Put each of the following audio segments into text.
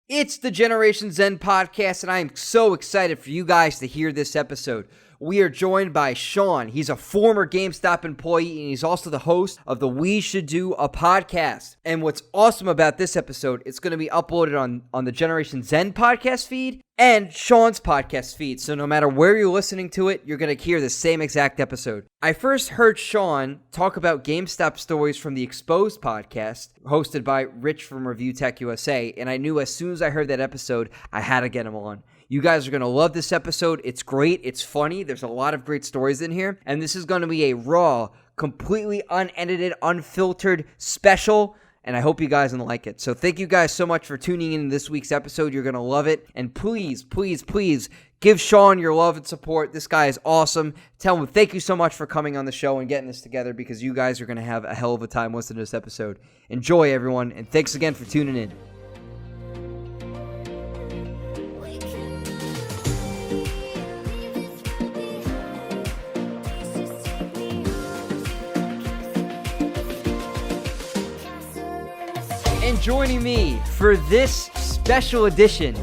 It's the Generation Zen podcast, and I am so excited for you guys to hear this episode. We are joined by Sean. He's a former GameStop employee, and he's also the host of the We Should Do a podcast. And what's awesome about this episode, it's going to be uploaded on the Generation Zen podcast feed and Sean's podcast feed. So no matter where you're listening to it, you're going to hear the same exact episode. I first heard Sean talk about GameStop stories from the Exposed podcast, hosted by Rich from ReviewTechUSA, and I knew as soon as I heard that episode, I had to get him on. You guys are going to love this episode. It's great. It's funny. There's a lot of great stories in here. And this is going to be a raw, completely unedited, unfiltered special. And I hope you guys will like it. So thank you guys so much for tuning in this week's episode. You're going to love it. And please, please, please give Sean your love and support. This guy is awesome. Tell him thank you so much for coming on the show and getting this together, because you guys are going to have a hell of a time listening to this episode. Enjoy, everyone. And thanks again for tuning in. And joining me for this special edition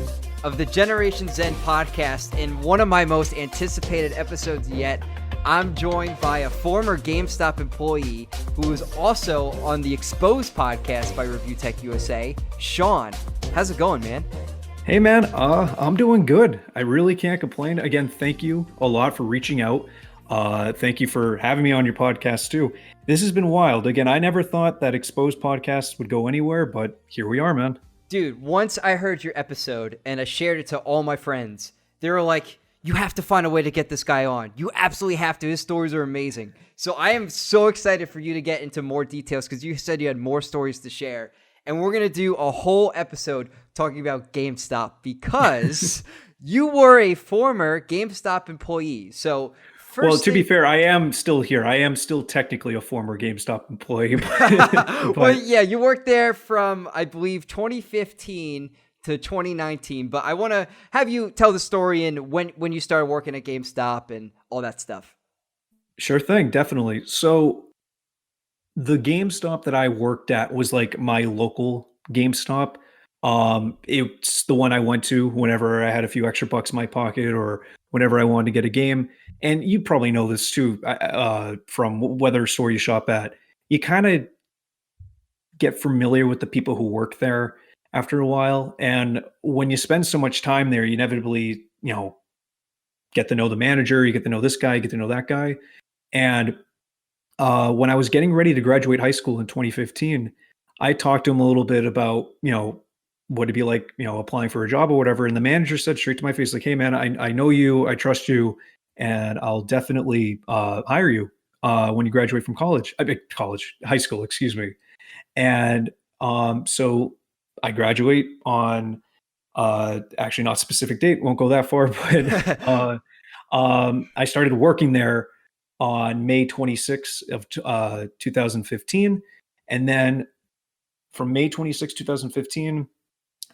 of the Generation Zen podcast, in one of my most anticipated episodes yet, I'm joined by a former GameStop employee who is also on the Exposed podcast by ReviewTechUSA, Sean. How's it going, man? Hey, man. I'm doing good. I really can't complain. Again, thank you a lot for reaching out. Thank you for having me on your podcast too. This has been wild. Again, I never thought that Exposed podcasts would go anywhere, but here we are, man. Dude, once I heard your episode and I shared it to all my friends, they were like, you have to find a way to get this guy on. You absolutely have to. His stories are amazing. So I am so excited for you to get into more details, because you said you had more stories to share. And we're going to do a whole episode talking about GameStop, because you were a former GameStop employee. So well, to be fair, I am still here. I am still technically a former GameStop employee. Well, yeah, you worked there from, I believe, 2015 to 2019. But I want to have you tell the story and when you started working at GameStop and all that stuff. Sure thing, definitely. So the GameStop that I worked at was like my local GameStop. It's the one I went to whenever I had a few extra bucks in my pocket or whenever I wanted to get a game. And you probably know this too, from whether store you shop at. You kind of get familiar with the people who work there after a while. And when you spend so much time there, you inevitably, get to know the manager, you get to know this guy, you get to know that guy. And when I was getting ready to graduate high school in 2015, I talked to him a little bit about, what it'd be like, applying for a job or whatever. And the manager said straight to my face, like, hey, man, I know you, I trust you, and I'll definitely hire you when you graduate from high school, excuse me. And so I graduate on, actually not specific date, won't go that far, but I started working there on May 26th of 2015. And then from May 26, 2015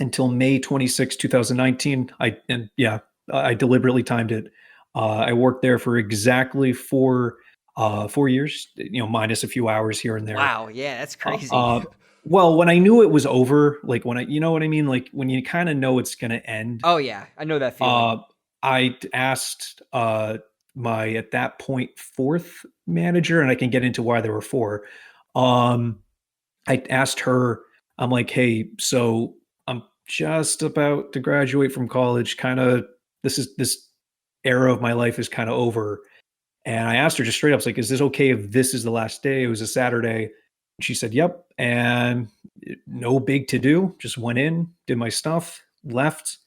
until May 26, 2019, I deliberately timed it. I worked there for exactly 4 years, minus a few hours here and there. Wow, yeah, that's crazy. Well, when I knew it was over, like when you know what I mean? Like when you kind of know it's going to end. Oh yeah, I know that feeling. I asked my, at that point, fourth manager, and I can get into why there were four. I asked her, I'm like, hey, so I'm just about to graduate from college. This era of my life is kind of over. And I asked her just straight up, I was like, is this okay if this is the last day? It was a Saturday. She said, yep. And no big to do. Just went in, did my stuff, left,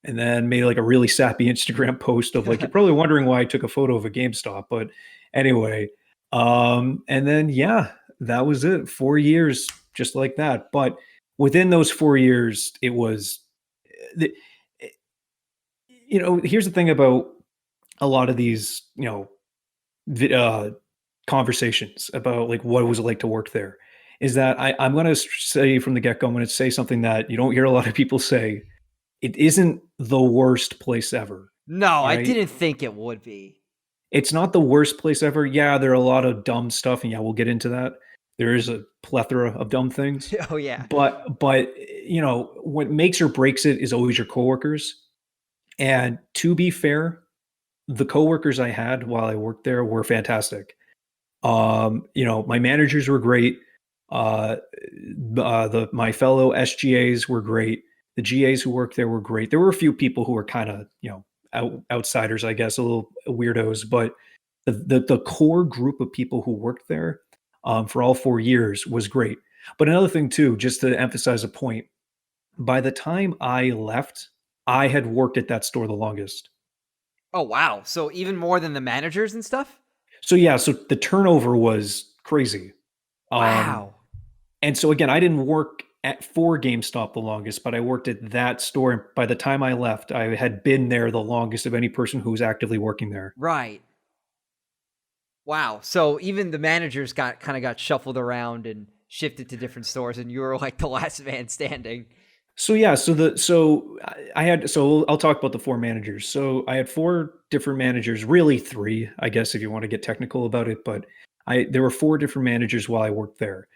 and then made like a really sappy Instagram post of like, you're probably wondering why I took a photo of a GameStop. But anyway, and then, yeah, that was it. 4 years, just like that. But within those 4 years, it was, here's the thing about a lot of these, conversations about like what was it like to work there, is that I'm going to say from the get-go, I'm going to say something that you don't hear a lot of people say. It isn't the worst place ever. No, right? I didn't think it would be. It's not the worst place ever. Yeah, there are a lot of dumb stuff, and yeah, we'll get into that. there is a plethora of dumb things. Oh yeah. But what makes or breaks it is always your coworkers. And to be fair, the coworkers I had while I worked there were fantastic. My managers were great. Uh, my fellow SGAs were great. The GAs who worked there were great. There were a few people who were kind of outsiders, I guess, a little weirdos, but the core group of people who worked there for all 4 years was great. But another thing too, just to emphasize a point, by the time I left, I had worked at that store the longest. Oh wow. So even more than the managers and stuff? So yeah, so the turnover was crazy. Um, Wow. and so again, I didn't work for GameStop the longest, but I worked at that store. And by the time I left, I had been there the longest of any person who was actively working there. Right. Wow. So even the managers got shuffled around and shifted to different stores, and you were like the last man standing. So yeah, so I'll talk about the four managers. So I had four different managers, really three, I guess, if you want to get technical about it. But there were four different managers while I worked there.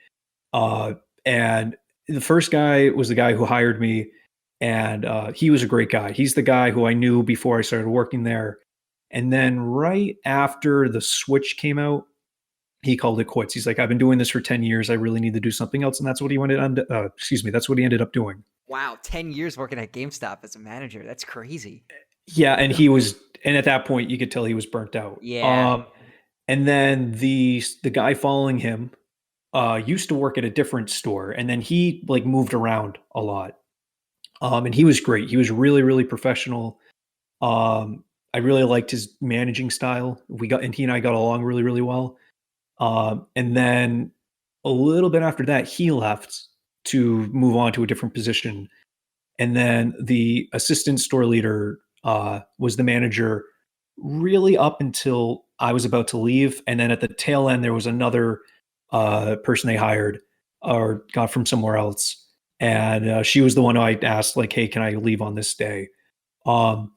Uh, and the first guy was the guy who hired me, and he was a great guy. He's the guy who I knew before I started working there. And then right after the Switch came out, he called it quits. He's like, "I've been doing this for 10 years. I really need to do something else." And that's what he that's what he ended up doing. Wow, 10 years working at GameStop as a manager. That's crazy. Yeah, and at that point you could tell he was burnt out. Yeah. And then the guy following him used to work at a different store, and then he like moved around a lot. And he was great. He was really, really professional. I really liked his managing style. He and I got along really, really well. And then a little bit after that, he left to move on to a different position. And then the assistant store leader was the manager really up until I was about to leave. And then at the tail end, there was another person they hired or got from somewhere else. And she was the one who I asked, like, "Hey, can I leave on this day?" Um,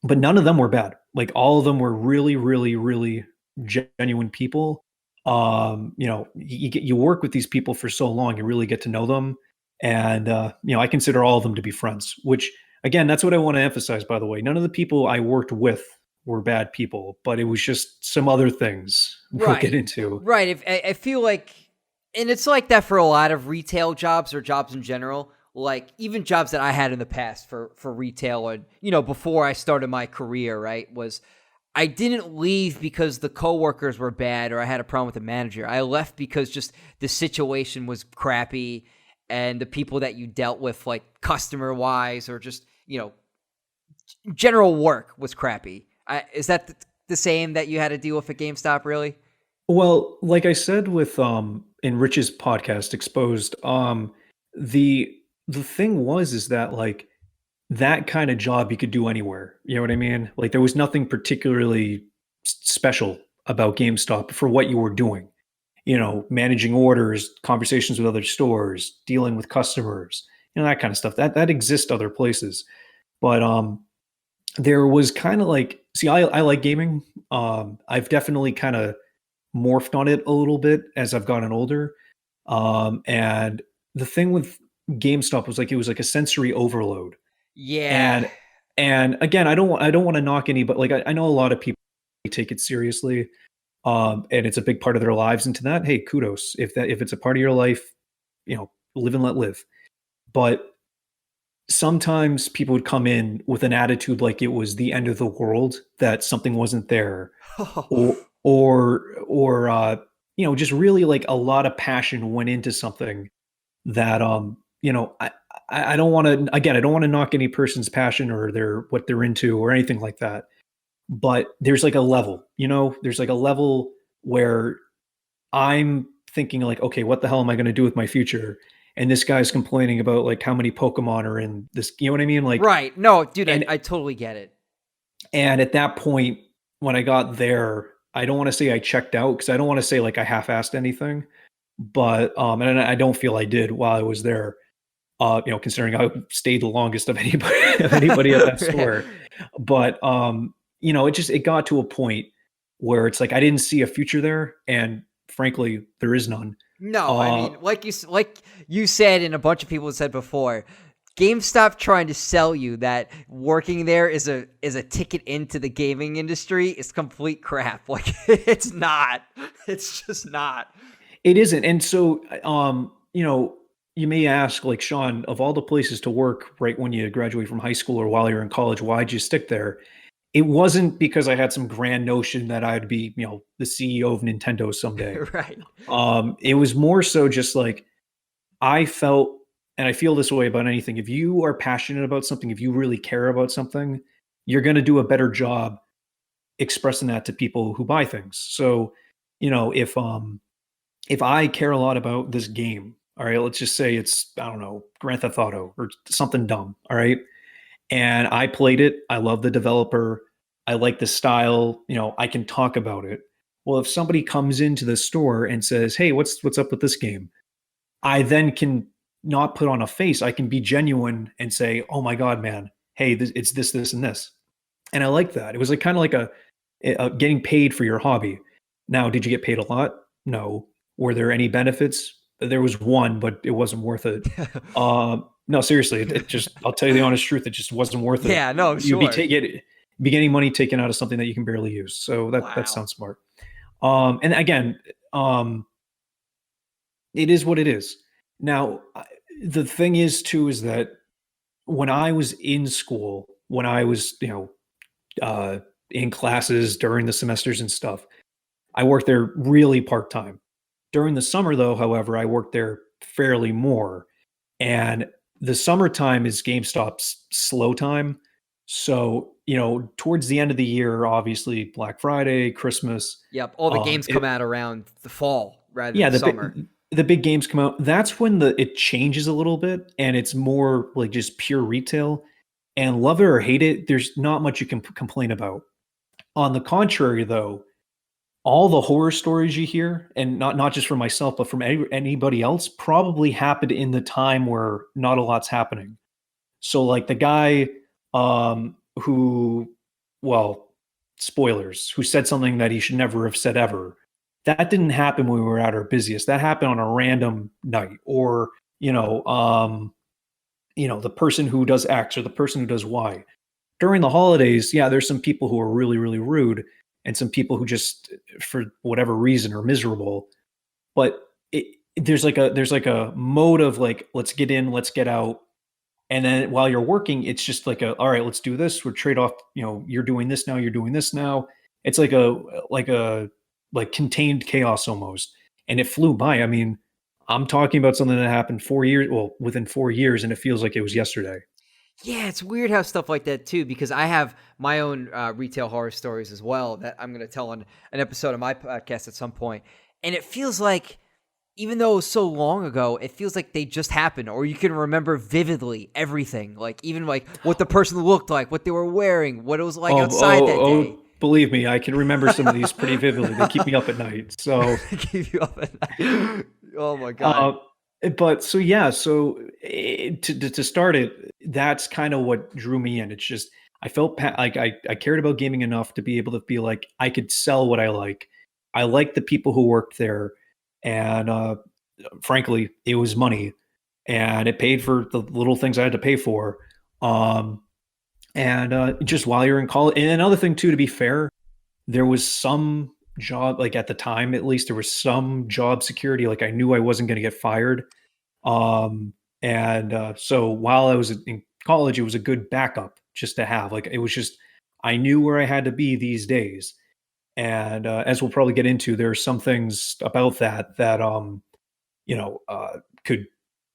but none of them were bad. Like all of them were really, really, really genuine people. You work with these people for so long, you really get to know them. And I consider all of them to be friends, which again, that's what I want to emphasize, by the way. None of the people I worked with were bad people, but it was just some other things we'll get Right. into. Right. If I feel like, and it's like that for a lot of retail jobs or jobs in general. Like even jobs that I had in the past for retail, and before I started my career, right, was I didn't leave because the coworkers were bad or I had a problem with the manager. I left because just the situation was crappy and the people that you dealt with, like customer wise or just general work, was crappy. Is that the same that you had to deal with at GameStop? Really? Well, like I said with in Rich's podcast Exposed, the the thing was is that like that kind of job you could do anywhere. You know what I mean? Like there was nothing particularly special about GameStop for what you were doing. Managing orders, conversations with other stores, dealing with customers, that kind of stuff. That exists other places. But there was kind of like, see, I like gaming. I've definitely kind of morphed on it a little bit as I've gotten older. And the thing with GameStop was like it was like a sensory overload. Yeah. And again, I don't want to knock any, but like I know a lot of people take it seriously. And it's a big part of their lives. And to that, hey, kudos. If it's a part of your life, live and let live. But sometimes people would come in with an attitude like it was the end of the world, that something wasn't there, or just really like a lot of passion went into something that I don't want to, again, I don't want to knock any person's passion or what they're into or anything like that. But there's like a level, there's like a level where I'm thinking like, okay, what the hell am I going to do with my future? And this guy's complaining about like how many Pokemon are in this, you know what I mean? Like, Right. No, dude, and I totally get it. and at that point, when I got there, I don't want to say I checked out because I don't want to say like I half-assed anything, but and I don't feel I did while I was there. Considering I stayed the longest of anybody at that store. But it got to a point where it's like I didn't see a future there, and frankly, there is none. No, I Uh, mean, like you said, and a bunch of people said before, GameStop trying to sell you that working there is a ticket into the gaming industry is complete crap. Like it's not. It's just not. it isn't. And so, you may ask, like, Sean, of all the places to work right when you graduate from high school or while you're in college, why'd you stick there? It wasn't because I had some grand notion that I'd be, the CEO of Nintendo someday. Right. It was more so just like I felt, and I feel this way about anything. If you are passionate about something, if you really care about something, you're going to do a better job expressing that to people who buy things. So, if I care a lot about this game, all right, let's just say it's, I don't know, Grand Theft Auto or something dumb, all right, and I played it. I love the developer. I like the style. I can talk about it. Well, if somebody comes into the store and says, "Hey, what's up with this game?" I then can not put on a face. I can be genuine and say, "Oh my god, man! Hey, it's this, and this." And I like that. It was like kind of like a getting paid for your hobby. Now, did you get paid a lot? No. Were there any benefits? There was one, but it wasn't worth it. No, seriously, it just, I'll tell you the honest truth, it just wasn't worth it. Yeah, no, You'd be sure. getting money taken out of something that you can barely use. So that Wow. sounds smart. And again, it is what it is. Now, the thing is too is that when I was in school, when I was, uh, in classes during the semesters and stuff, I worked there really part time. During the summer, though, however, I worked there fairly more. And the summertime is GameStop's slow time. So, towards the end of the year, obviously Black Friday, Christmas, Yep. All the um, games come it, out around the fall rather yeah, than summer. the big games come out. That's when it changes a little bit, and it's more like just pure retail. And love it or hate it, there's not much you can complain about. On the contrary, though, all the horror stories you hear, and not just from myself, but from anybody else, probably happened in the time where not a lot's happening. So, like the guy, who, well, spoilers, who said something that he should never have said ever. That didn't happen when we were at our busiest. That happened on a random night, or the person who does X or the person who does Y. During the holidays, yeah, there's some people who are really, really rude, and some people who just, for whatever reason, are miserable. But there's like a mode of like, let's get in, let's get out. And then while you're working, it's just like all right, let's do this. We're trade off, you're doing this now, you're doing this now. It's like contained chaos almost. And it flew by. I mean, I'm talking about something that happened 4 years, well, within 4 years, and it feels like it was yesterday. Yeah, it's weird how stuff like that too, because I have my own retail horror stories as well that I'm going to tell on an episode of my podcast at some point. And it feels like, even though it was so long ago, it feels like they just happened, or you can remember vividly everything, like even like what the person looked like, what they were wearing, what it was like outside that day. Believe me, I can remember some of these pretty vividly. They keep me up at night. So, Keep you up at night. Oh my god. uh, but so yeah, so to start it, that's kind of what drew me in. It's just I felt like I cared about gaming enough to be able to be like I could sell what I like. I like the people who worked there, and frankly, it was money, and it paid for the little things I had to pay for. Um, and just while you're in college, and another thing too, to be fair, there was some job, like at the time at least, there was some job security. Like I knew I wasn't going to get fired. And so while I was in college, it was a good backup just to have. Like it was just, I knew where I had to be these days. And as we'll probably get into, there are some things about that could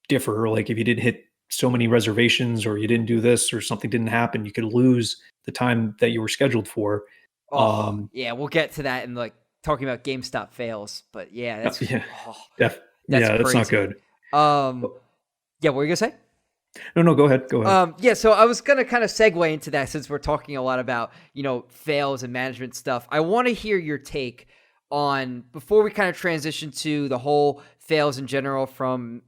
differ. Like if you didn't hit so many reservations, or you didn't do this, or something didn't happen, you could lose the time that you were scheduled for. Oh, Um, yeah, we'll get to that in like talking about GameStop fails, but yeah, yeah, oh, that's yeah, that's not crazy. good. Um, yeah, what were you gonna say? No, no, go ahead, go ahead. Yeah, so I was gonna kind of segue into that since we're talking a lot about, fails and management stuff. I want to hear your take on, before we kind of transition to the whole fails in general, from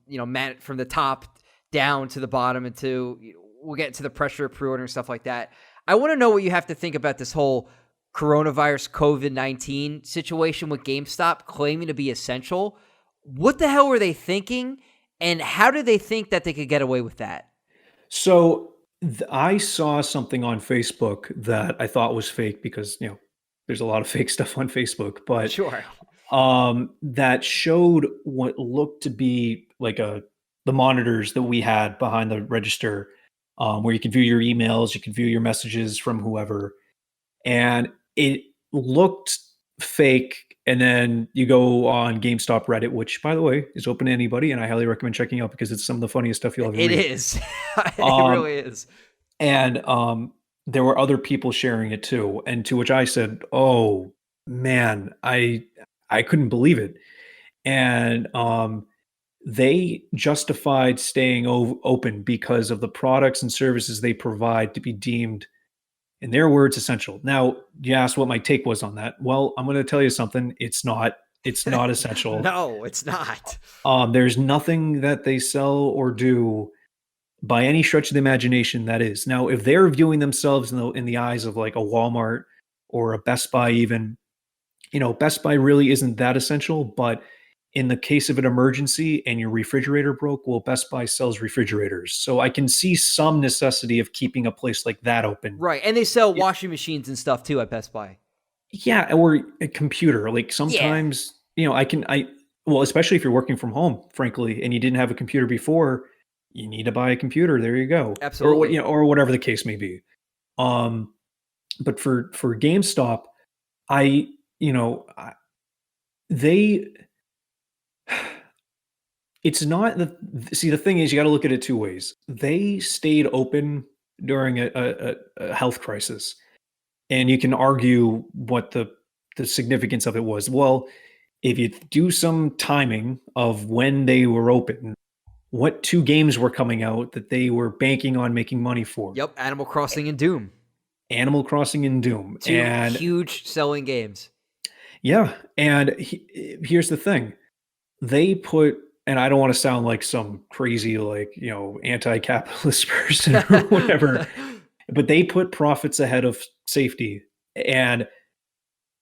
from the top down to the bottom, and we'll get to the pressure of pre-order and stuff like that. I want to know what you have to think about this whole coronavirus COVID-19 situation with GameStop claiming to be essential, What the hell were they thinking? And how did they think that they could get away with that? So I saw something on Facebook that I thought was fake because, there's a lot of fake stuff on Facebook, but Sure. that showed what looked to be like the monitors that we had behind the register, where you can view your emails, you can view your messages from whoever, and it looked fake. And then you go on GameStop Reddit, which, by the way, is open to anybody, and I highly recommend checking out because it's some of the funniest stuff you'll ever It read. is. It Um, really is. and there were other people sharing it too, and to which I said, "Oh man, I couldn't believe it." And they justified staying open because of the products and services they provide to be deemed, in their words, essential. Now, you asked what my take was on that. Well, I'm going to tell you something. It's not. It's not essential. No, it's not. There's nothing that they sell or do by any stretch of the imagination that is. Now, if they're viewing themselves in the eyes of like a Walmart or a Best Buy, even, Best Buy really isn't that essential. But in the case of an emergency and your refrigerator broke, well, Best Buy sells refrigerators. So I can see some necessity of keeping a place like that open. Right. And they sell Yeah, washing machines and stuff too at Best Buy. yeah, or a computer. Like Yeah, sometimes, well, especially if you're working from home, frankly, and you didn't have a computer before, you need to buy a computer. There you go. Or what, absolutely. or whatever the case may be. Um, but for GameStop, I, you know, I, they it's not the see, the thing is you gotta look at it 2 ways. They stayed open during a health crisis, and you can argue what the significance of it was. Well, if you do some timing of when they were open, what 2 games were coming out that they were banking on making money for? Yep. Animal Crossing and Doom. Animal Crossing and Doom, Two and huge selling games. yeah, and here's the thing. They put, and I don't wanna sound like some crazy, like, anti-capitalist person or whatever, but they put profits ahead of safety, and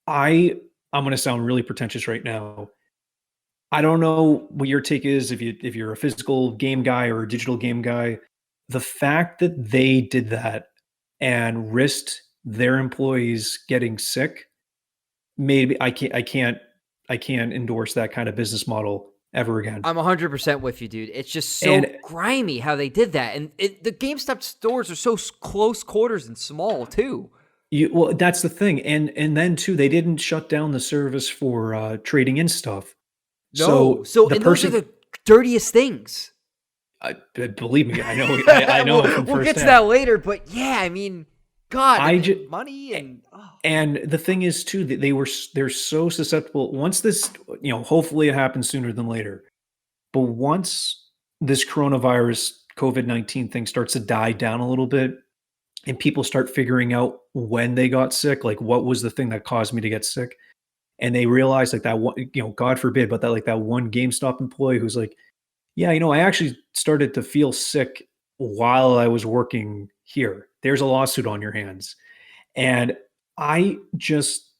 I I'm gonna sound really pretentious right now. I don't know what your take is if you're a physical game guy or a digital game guy. The fact that they did that and risked their employees getting sick, maybe I can't endorse that kind of business model ever again. I'm 100% with you, dude. It's just so And grimy how they did that. And the GameStop stores are so close quarters and small, too. well, that's the thing, and then too, they didn't shut down the service for, trading in stuff. No. So, So, the and those are person the dirtiest things. believe me, I know it from We'll get to firsthand. that later, but yeah, I mean, God, I and ju money and and the thing is too that they're so susceptible once this, hopefully it happens sooner than later, but once this coronavirus COVID-19 thing starts to die down a little bit and people start figuring out when they got sick, like what was the thing that caused me to get sick, and they realize like that one, God forbid, but that like that one GameStop employee who's like, yeah, I actually started to feel sick while I was working here. There's a lawsuit on your hands. And I just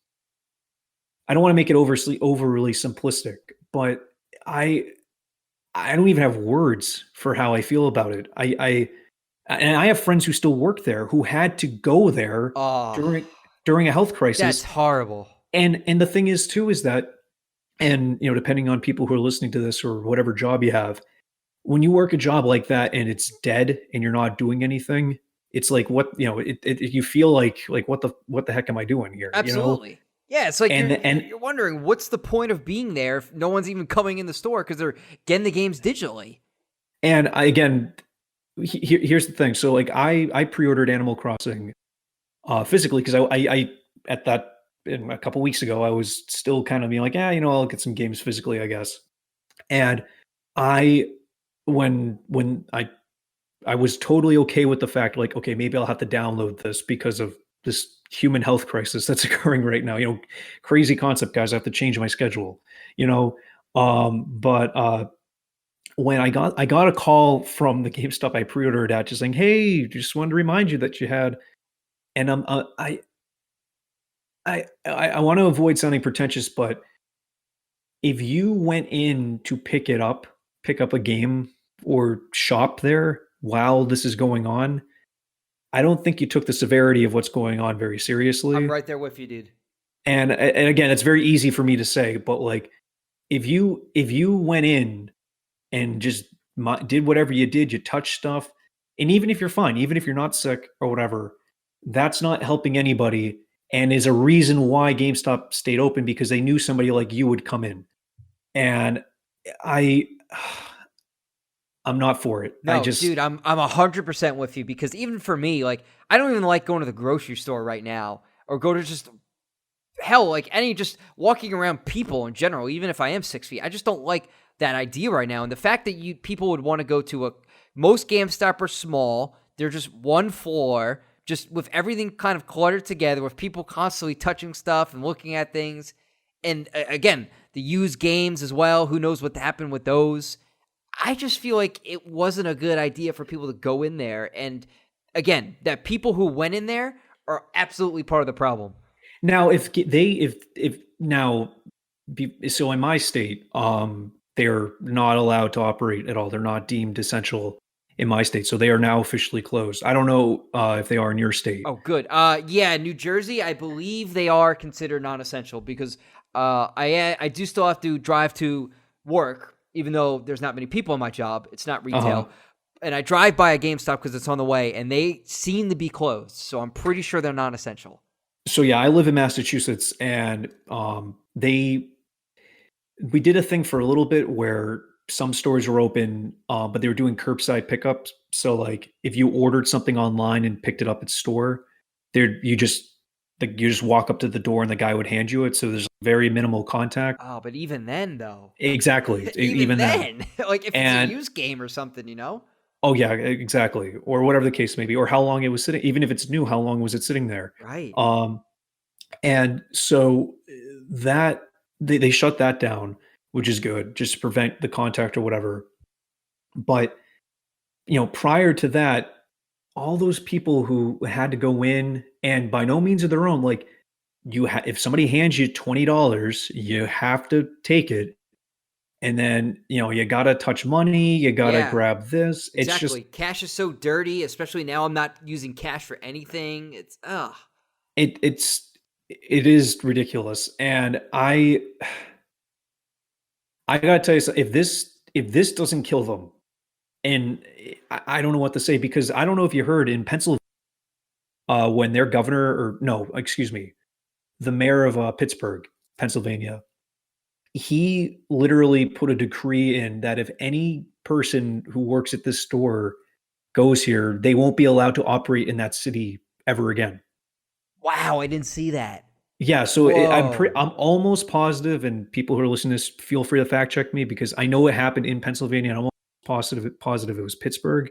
I don't want to make it overly simplistic, but I I don't even have words for how I feel about it. And I have friends who still work there who had to go there oh, during during a health that's crisis. horrible. And the thing is too is that, and depending on people who are listening to this or whatever job you have, when you work a job like that and it's dead and you're not doing anything, it's like what, you feel like what the heck am I doing here, Absolutely. Yeah, it's like And you're wondering what's the point of being there if no one's even coming in the store because they're getting the games digitally. again, here's the thing. So like I pre-ordered Animal Crossing physically because I at that in a couple weeks ago I was still kind of being like, yeah, I'll get some games physically, I guess. And I when I was totally okay with the fact, like, okay, maybe I'll have to download this because of this human health crisis that's occurring right now. Crazy concept, guys. I have to change my schedule. But when I got a call from the GameStop I pre-ordered at, just saying, "Hey, just wanted to remind you that you had," and I want to avoid sounding pretentious, but if you went in to pick up a game or shop there while this is going on, I don't think you took the severity of what's going on very I'm seriously. right there with you, dude. And again, it's very easy for me to say, but like if you went in and just did whatever you did, you touched stuff, and even if you're fine, even if you're not sick or whatever, that's not helping anybody, and is a reason why GameStop stayed open because they knew somebody like you would come in. And I I'm not for it. I No, just dude, I'm 100% with you, because even for me, like, I don't even like going to the grocery store right now, or go to just hell, like any just walking around people in general, even if I am 6 feet. I just don't like that idea right now. And the fact that people would want to go to most GameStop are small. They're just one floor, just with everything kind of cluttered together, with people constantly touching stuff and looking at things. And again, the used games as well. Who knows what happened with those? I just feel like it wasn't a good idea for people to go in there. And again, that people who went in there are absolutely part of the problem. now if now so in my state, they're not allowed to operate at all. They're not deemed essential in my state, so they are now officially closed. I don't know if they are in your state. Oh, good. Yeah, New Jersey, I believe they are considered non-essential, because I do still have to drive to work, even though there's not many people in my job. It's not Uh-huh. retail. And I drive by a GameStop because it's on the way, and they seem to be closed. So I'm pretty sure they're non-essential. So yeah, I live in Massachusetts, and they we did a thing for a little bit where some stores were open, but they were doing curbside pickups. So like if you ordered something online and picked it up at store, there you just walk up to the door and the guy would hand you it. So there's very minimal contact. Oh, but even then, though, Exactly. even Even then. then, like if it's a And used game or something, you know? oh yeah, exactly. Or whatever the case may be, or how long it was sitting, even if it's new, how long was it sitting there? Right. Um, and so that they shut that down, which is good, just to prevent the contact or whatever. But prior to that, all those people who had to go in, and by no means of their own, like if somebody hands you $20, you have to take it. And then, you gotta touch money, you gotta Yeah. grab this. It's just Exactly. Cash is so dirty, especially now I'm not using cash for anything. It's it is ridiculous. And I gotta tell you, if this doesn't kill them, and I don't know what to say, because I don't know if you heard in Pennsylvania, when their governor, or no, excuse me, the mayor of Pittsburgh, Pennsylvania, he literally put a decree in that if any person who works at this store goes here, they won't be allowed to operate in that city ever again. wow, I didn't see that. Yeah, so Whoa. I'm almost positive, and people who are listening to this, feel free to fact check me, because I know it happened in Pennsylvania, and I'm almost positive it was Pittsburgh.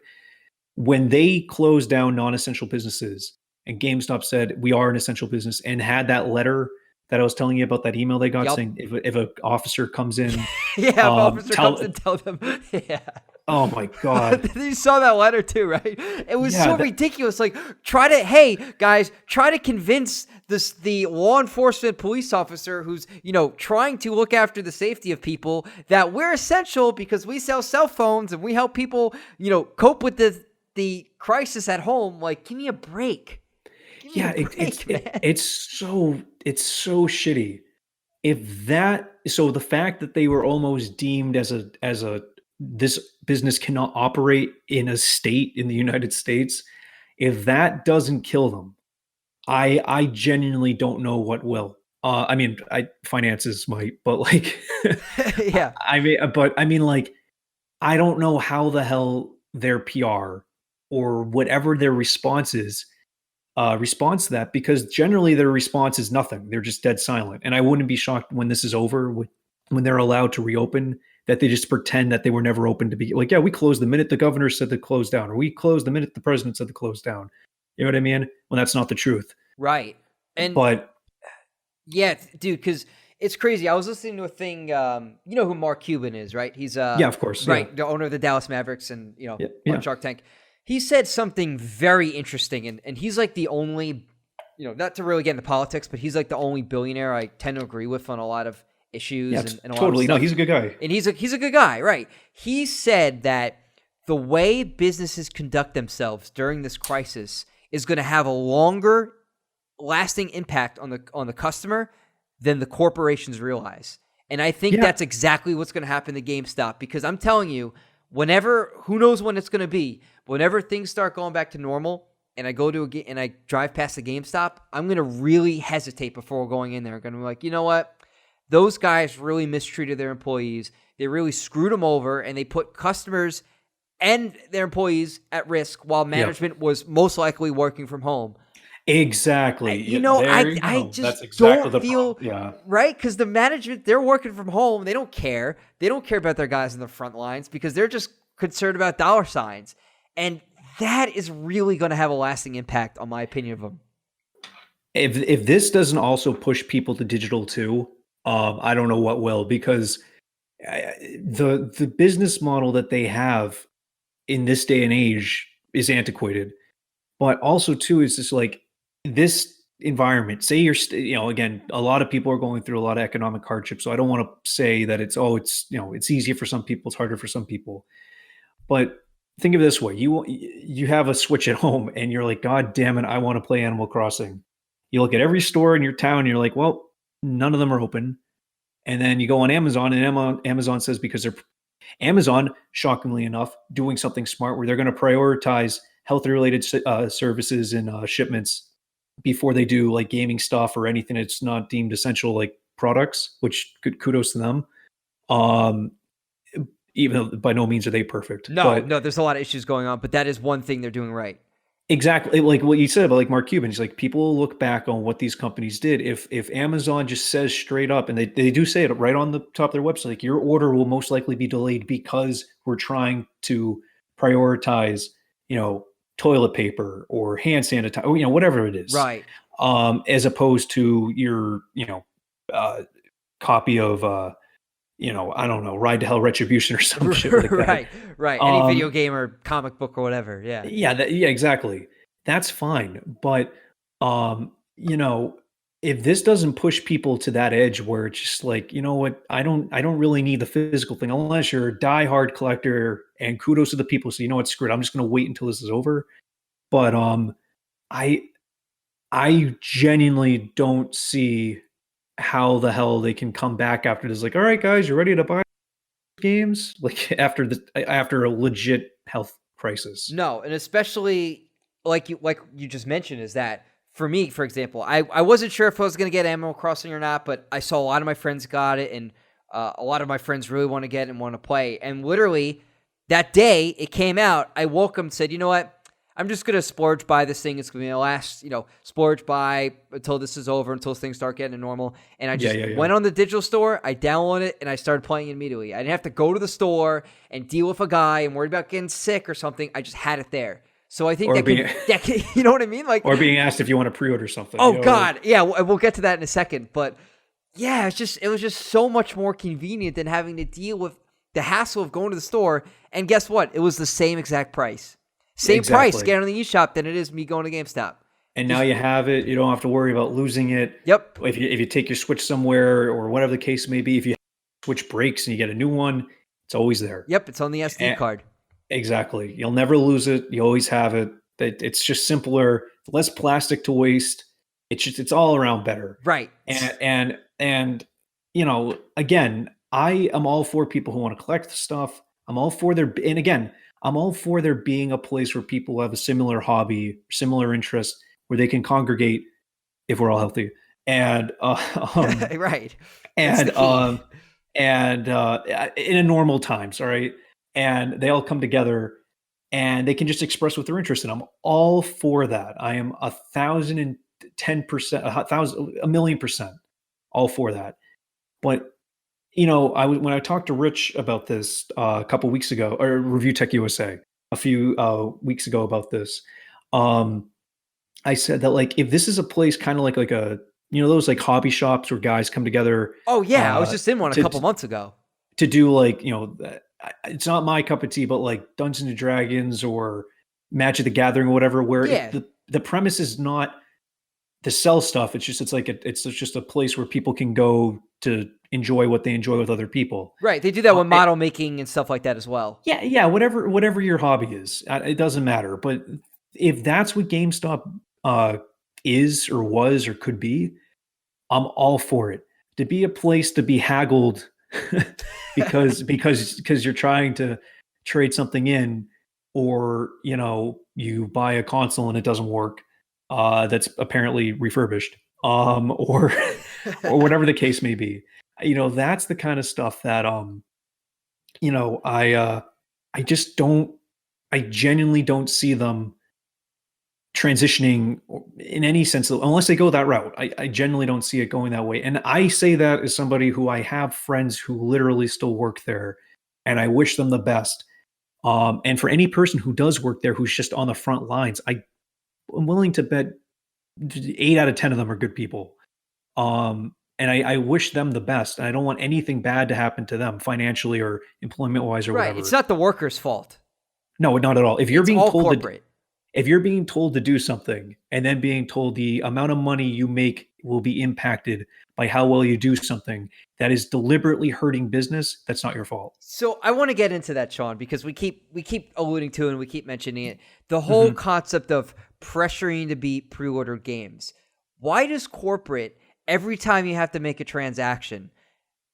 When they closed down non-essential businesses, and GameStop said we are an essential business, and had that letter that I was telling you about, that email they got Yup. saying if an officer comes in, Yeah, if officer comes tell and tell them. Yeah. oh my god, You saw that letter too, right? It was yeah, so ridiculous. Like, hey guys, try to convince the law enforcement police officer who's, trying to look after the safety of people, that we're essential because we sell cell phones and we help people, cope with the crisis at home. Like, give me a break. Give me yeah, a break, man. it's so shitty. So the fact that they were almost deemed as a this business cannot operate in a state in the United States, if that doesn't kill them, I genuinely don't know what will. I mean, finances might, but like, Yeah. like, I don't know how the hell their PR or whatever their response to that, because generally their response is nothing. They're just dead silent. And I wouldn't be shocked when this is over, when they're allowed to reopen, that they just pretend that they were never open to be like, yeah, we closed the minute the governor said to close down, or we closed the minute the president said to close down. You know what I mean? When that's not the truth. Right. And But yeah, dude, because it's crazy. I was listening to a thing. You know who Mark Cuban is, right? He's yeah, of course. Yeah. right, the owner of the Dallas Mavericks, and Yeah. on Yeah. Shark Tank. He said something very interesting, and he's like the only, not to really get into politics, but he's like the only billionaire I tend to agree with on a lot of issues and a lot of totally. No, stuff. he's a good guy. And he's a good guy, right? He said that the way businesses conduct themselves during this crisis is going to have a longer lasting impact on the customer than the corporations realize. And I think that's exactly what's going to happen to GameStop, because I'm telling you, whenever, who knows when it's going to be, whenever things start going back to normal and I go to and I drive past the GameStop, I'm going to really hesitate before going in there. I'm going to be like, you know what? Those guys really mistreated their employees. They really screwed them over, and they put customers and their employees at risk while management was most likely working from home. Exactly. I just That's exactly don't feel right, because the management, they're working from home. They don't care. They don't care about their guys in the front lines because they're just concerned about dollar signs. And that is really going to have a lasting impact on my opinion of them. If this doesn't also push people to digital too, I don't know what will, because the business model that they have in this day and age is antiquated. But also too, is just like this environment. Say you're, again, a lot of people are going through a lot of economic hardship. So I don't want to say that it's easier for some people, it's harder for some people. But think of it this way: you have a Switch at home, and you're like, God damn it, I want to play Animal Crossing. You look at every store in your town, and you're like, well, none of them are open. And then you go on Amazon, and Amazon says, because they're Amazon, shockingly enough, doing something smart where they're going to prioritize health-related services and shipments before they do like gaming stuff or anything that's not deemed essential, like products. Which kudos to them. Even though by no means are they perfect. No, there's a lot of issues going on, but that is one thing they're doing right. Exactly, like what you said about like Mark Cuban. He's like, people look back on what these companies did. If Amazon just says straight up, and they do say it right on the top of their website, like, your order will most likely be delayed because we're trying to prioritize, toilet paper or hand sanitizer, or, whatever it is, right? As opposed to your, copy of, I don't know, Ride to Hell Retribution or some shit like that. Right. Any video game or comic book or whatever. Yeah. Yeah, exactly. That's fine. But, if this doesn't push people to that edge where it's just like, you know what, I don't really need the physical thing unless you're a diehard collector, and kudos to the people. So, you know what, screw it, I'm just going to wait until this is over. But, I genuinely don't see how the hell they can come back after this. Like, all right, guys, you're ready to buy games? Like, after a legit health crisis. No, and especially like you just mentioned, is that for me, for example, I wasn't sure if I was going to get Animal Crossing or not, but I saw a lot of my friends got it, and a lot of my friends really want to get it and want to play. And literally that day it came out, I woke up and said, you know what? I'm just going to splurge buy this thing. It's going to be the last, splurge buy until this is over, until things start getting normal. And I just went on the digital store, I downloaded it, and I started playing it immediately. I didn't have to go to the store and deal with a guy and worry about getting sick or something. I just had it there. So I think that can, you know what I mean? Like, or being asked if you want to pre-order something. Oh, God. Yeah, we'll get to that in a second. But yeah, it was just so much more convenient than having to deal with the hassle of going to the store. And guess what? It was the same exact price. Same price getting on the eShop than it is me going to GameStop. And now you have it. You don't have to worry about losing it. Yep. If you take your Switch somewhere or whatever the case may be, if you Switch breaks and you get a new one, it's always there. Yep, it's on the SD card. Exactly. You'll never lose it. You always have it. It's just simpler, less plastic to waste. It's all around better. Right. And again, I am all for people who want to collect stuff. I'm all for I'm all for there being a place where people have a similar hobby, similar interest, where they can congregate if we're all healthy. And right. And in a normal times, all right. And they all come together and they can just express what they're interested in. I'm all for that. I am 1,010%, 1,000,000% all for that. But when I talked to Rich about this a couple weeks ago, or ReviewTechUSA a few weeks ago about this, I said that, like, if this is a place kind of like a those like hobby shops where guys come together. Oh yeah, I was just in one a couple months ago to do like it's not my cup of tea, but like Dungeons and Dragons or Magic the Gathering or whatever, where the premise is not to sell stuff. It's just a place where people can go to enjoy what they enjoy with other people. Right. They do that with model making and stuff like that as well. Yeah, whatever your hobby is, it doesn't matter. But if that's what GameStop is or was or could be, I'm all for it. To be a place to be haggled because you're trying to trade something in, or you buy a console and it doesn't work, that's apparently refurbished, or or whatever the case may be. That's the kind of stuff that I just don't. I genuinely don't see them transitioning in any sense unless they go that route. I genuinely don't see it going that way. And I say that as somebody who I have friends who literally still work there, and I wish them the best. And for any person who does work there who's just on the front lines, I'm willing to bet 8 out of 10 of them are good people. And I wish them the best. And I don't want anything bad to happen to them financially or employment wise or whatever. It's not the worker's fault. No, not at all. If you're It's being all told corporate. if you're being told to do something and then being told the amount of money you make will be impacted by how well you do something that is deliberately hurting business, that's not your fault. So I want to get into that, Sean, because we keep alluding to it and we keep mentioning it. The whole concept of pressuring to beat pre-ordered games. Why does corporate, every time you have to make a transaction,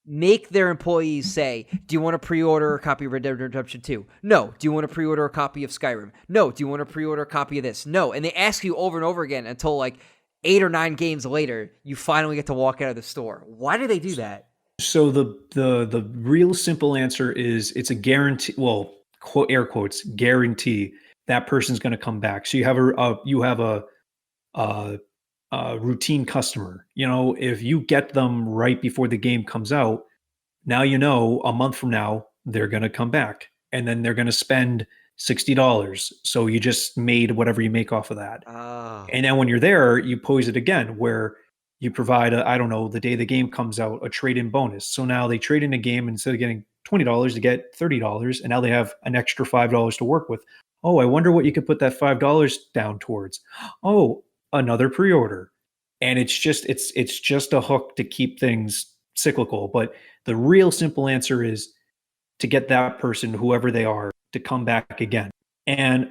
make their employees say, do you want to pre-order a copy of Red Dead Redemption 2? No. Do you want to pre-order a copy of Skyrim? No. Do you want to pre-order a copy of this? No. And they ask you over and over again until like 8 or 9 games later, you finally get to walk out of the store. Why do they do that? So the real simple answer is it's a guarantee. Well, quote, air quotes, guarantee that person's going to come back. So you have a routine customer. If you get them right before the game comes out, now a month from now they're going to come back, and then they're going to spend $60. So you just made whatever you make off of that. Oh. And then when you're there, you pose it again where you provide the day the game comes out, a trade-in bonus. So now they trade in a game, instead of getting $20 to get $30, and now they have an extra $5 to work with. Oh, I wonder what you could put that $5 down towards. Oh, another pre-order. And it's just a hook to keep things cyclical. But the real simple answer is to get that person, whoever they are, to come back again. And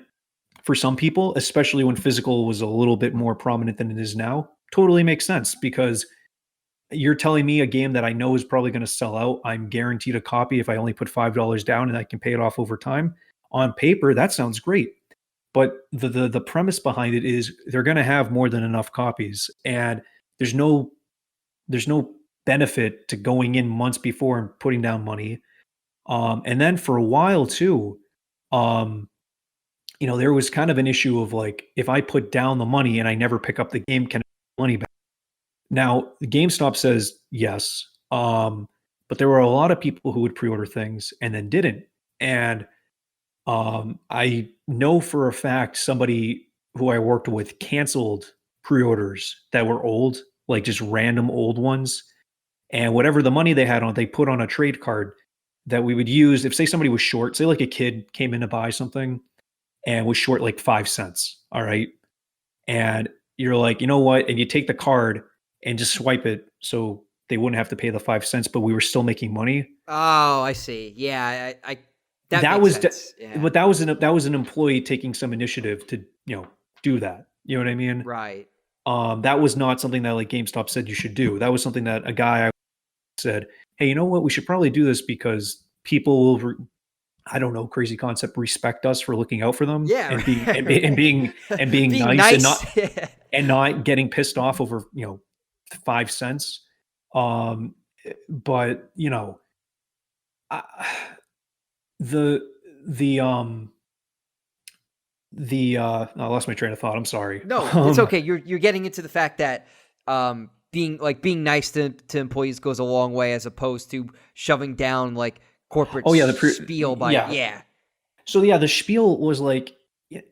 for some people, especially when physical was a little bit more prominent than it is now, totally makes sense, because you're telling me a game that I know is probably going to sell out, I'm guaranteed a copy if I only put $5 down and I can pay it off over time. On paper, that sounds great. But the premise behind it is they're going to have more than enough copies, and there's no benefit to going in months before and putting down money. And then for a while too, there was kind of an issue of like, if I put down the money and I never pick up the game, can I get money back? Now, GameStop says yes, but there were a lot of people who would pre-order things and then didn't. And I know for a fact somebody who I worked with canceled pre-orders that were old, like just random old ones. And whatever the money they had on, they put on a trade card that we would use if, say, somebody was short, say like a kid came in to buy something and was short like 5 cents. All right. And you're like, you know what? And you take the card and just swipe it so they wouldn't have to pay the 5 cents, but we were still making money. Oh, I see. Yeah. That was sense. Yeah. But that was an employee taking some initiative to do that. You know what I mean? Right. That was not something that like GameStop said you should do. That was something that a guy said, hey, you know what? We should probably do this because people will, I don't know, crazy concept, respect us for looking out for them. Yeah. and being nice. And not getting pissed off over 5 cents. But I lost my train of thought. I'm sorry. No, it's okay. You're getting into the fact that being nice to employees goes a long way, as opposed to shoving down like corporate spiel by So the spiel was like,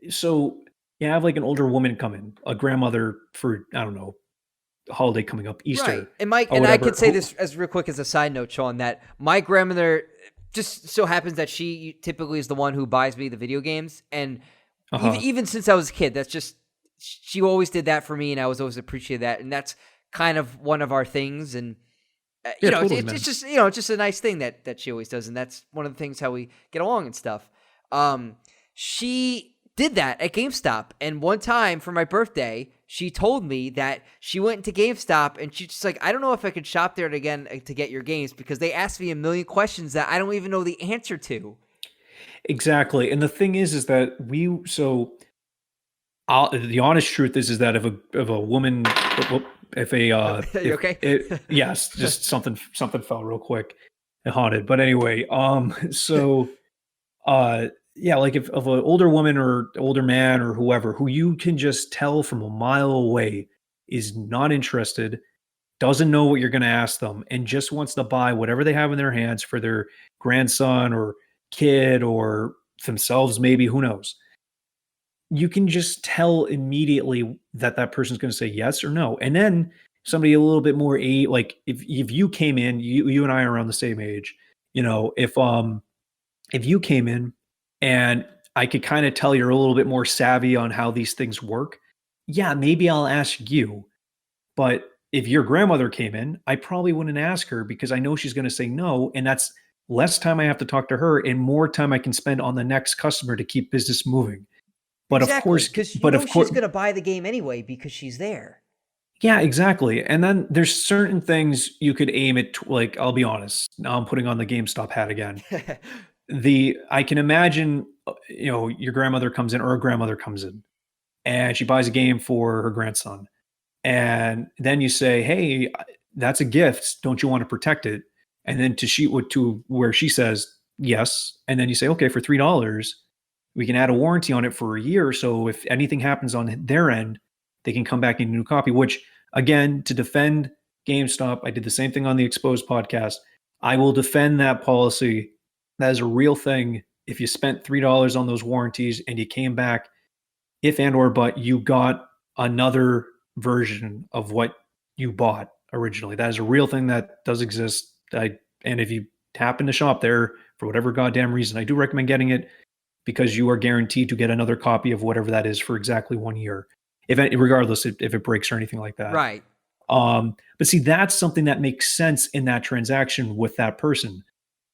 so you have like an older woman come in, a grandmother for, I don't know, holiday coming up, Easter. Right. And I could say this as real quick as a side note, Sean, that my grandmother just so happens that she typically is the one who buys me the video games. And even since I was a kid, she always did that for me, and I was always appreciated that, and that's kind of one of our things. And Yeah, totally, man. it's just it's just a nice thing that she always does, and that's one of the things how we get along and stuff. She did that at GameStop, and one time for my birthday, she told me that she went into GameStop and she's just like, I don't know if I could shop there again to get your games because they asked me a million questions that I don't even know the answer to. Exactly. And the thing is that the honest truth is that if a woman, if a You okay? yes, just something fell real quick, it haunted. But anyway, so yeah, like if of an older woman or older man or whoever who you can just tell from a mile away is not interested, doesn't know what you're going to ask them, and just wants to buy whatever they have in their hands for their grandson or kid or themselves, maybe, who knows, you can just tell immediately that that person's going to say yes or no. And then somebody a little bit more like if you came in, you and I are around the same age, if you came in and I could kind of tell you're a little bit more savvy on how these things work, yeah, maybe I'll ask you. But if your grandmother came in, I probably wouldn't ask her because I know she's going to say no, and that's less time I have to talk to her and more time I can spend on the next customer to keep business moving. But of Exactly, course, because she's going to buy the game anyway because she's there. yeah, exactly. And then there's certain things you could aim at, like, I'll be honest. Now I'm putting on the GameStop hat again. I can imagine, your grandmother comes in or a grandmother comes in and she buys a game for her grandson. And then you say, "Hey, that's a gift. Don't you want to protect it?" And then to where she says yes, and then you say, "Okay, for $3, we can add a warranty on it for a year. So if anything happens on their end, they can come back in a new copy." Which, again, to defend GameStop, I did the same thing on the Exposed podcast. I will defend that policy. That is a real thing. If you spent $3 on those warranties and you came back, if and or but you got another version of what you bought originally. That is a real thing that does exist. And if you happen to shop there for whatever goddamn reason, I do recommend getting it because you are guaranteed to get another copy of whatever that is for exactly 1 year, regardless if it breaks or anything like that. Right. But see, that's something that makes sense in that transaction with that person.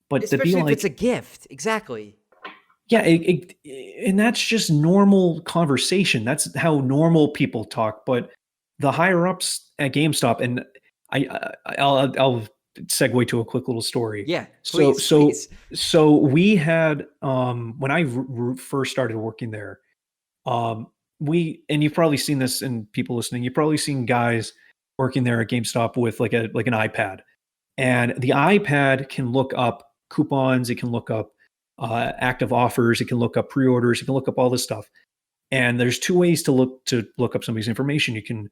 But Especially to be if like, it's a gift. Exactly. yeah, and that's just normal conversation. That's how normal people talk. But the higher ups at GameStop, and I'll segue to a quick little story. Yeah, So please, so please. so we had when I first started working there, and you've probably seen this in people listening. You've probably seen guys working there at GameStop with like an iPad, and the iPad can look up coupons. It can look up active offers. It can look up pre-orders. It can look up all this stuff. And there's two ways to look up somebody's information. You can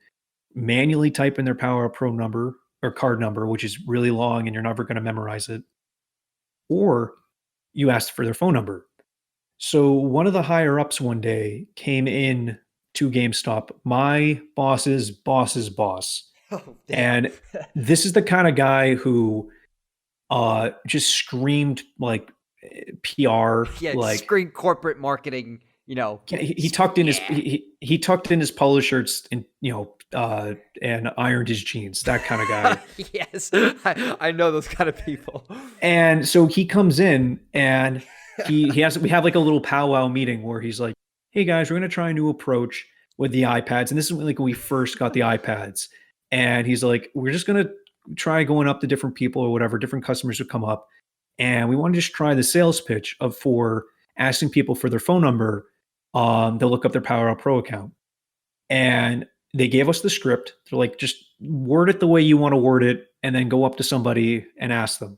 manually type in their Power Up Pro number or card number, which is really long and you're never going to memorize it, or you ask for their phone number. So one of the higher ups one day came in to GameStop, my boss's boss's boss. Oh, damn. And this is the kind of guy who just screamed like PR, Yeah, like screen corporate marketing, he tucked in his he tucked in his polo shirts and and ironed his jeans, that kind of guy. Yes, I know those kind of people. And so he comes in and we have like a little powwow meeting where he's like, "Hey guys, we're gonna try a new approach with the iPads." And this is like when we first got the iPads. And he's like, "We're just gonna try going up to different people or whatever, different customers who come up. And we want to just try the sales pitch for asking people for their phone number to look up their Power Up Pro account." And they gave us the script. They're like, "Just word it the way you want to word it, and then go up to somebody and ask them."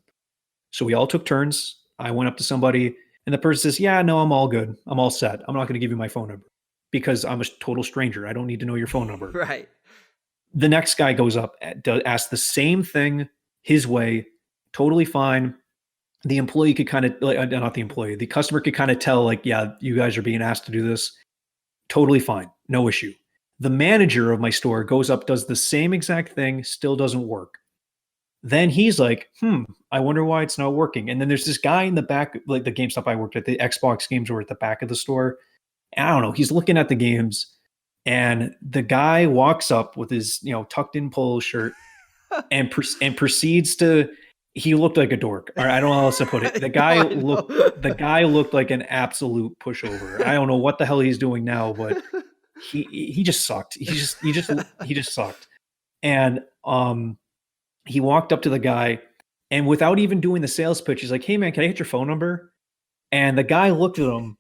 So we all took turns. I went up to somebody, and the person says, "Yeah, no, I'm all good. I'm all set. I'm not going to give you my phone number because I'm a total stranger. I don't need to know your phone number." Right. The next guy goes up, asks the same thing his way, totally fine. The employee could kind of, not the employee, the customer could kind of tell, like, "Yeah, you guys are being asked to do this." Totally fine. No issue. The manager of my store goes up, does the same exact thing, still doesn't work. Then he's like, "I wonder why it's not working." And then there's this guy in the back, like the GameStop I worked at, the Xbox games were at the back of the store. And I don't know, he's looking at the games And the guy walks up with his, tucked in polo shirt and proceeds to. He looked like a dork. Or I don't know how else to put it. No, I know. The guy looked like an absolute pushover. I don't know what the hell he's doing now, but he just sucked. He just sucked. And he walked up to the guy, and without even doing the sales pitch, he's like, "Hey man, can I get your phone number?" And the guy looked at him,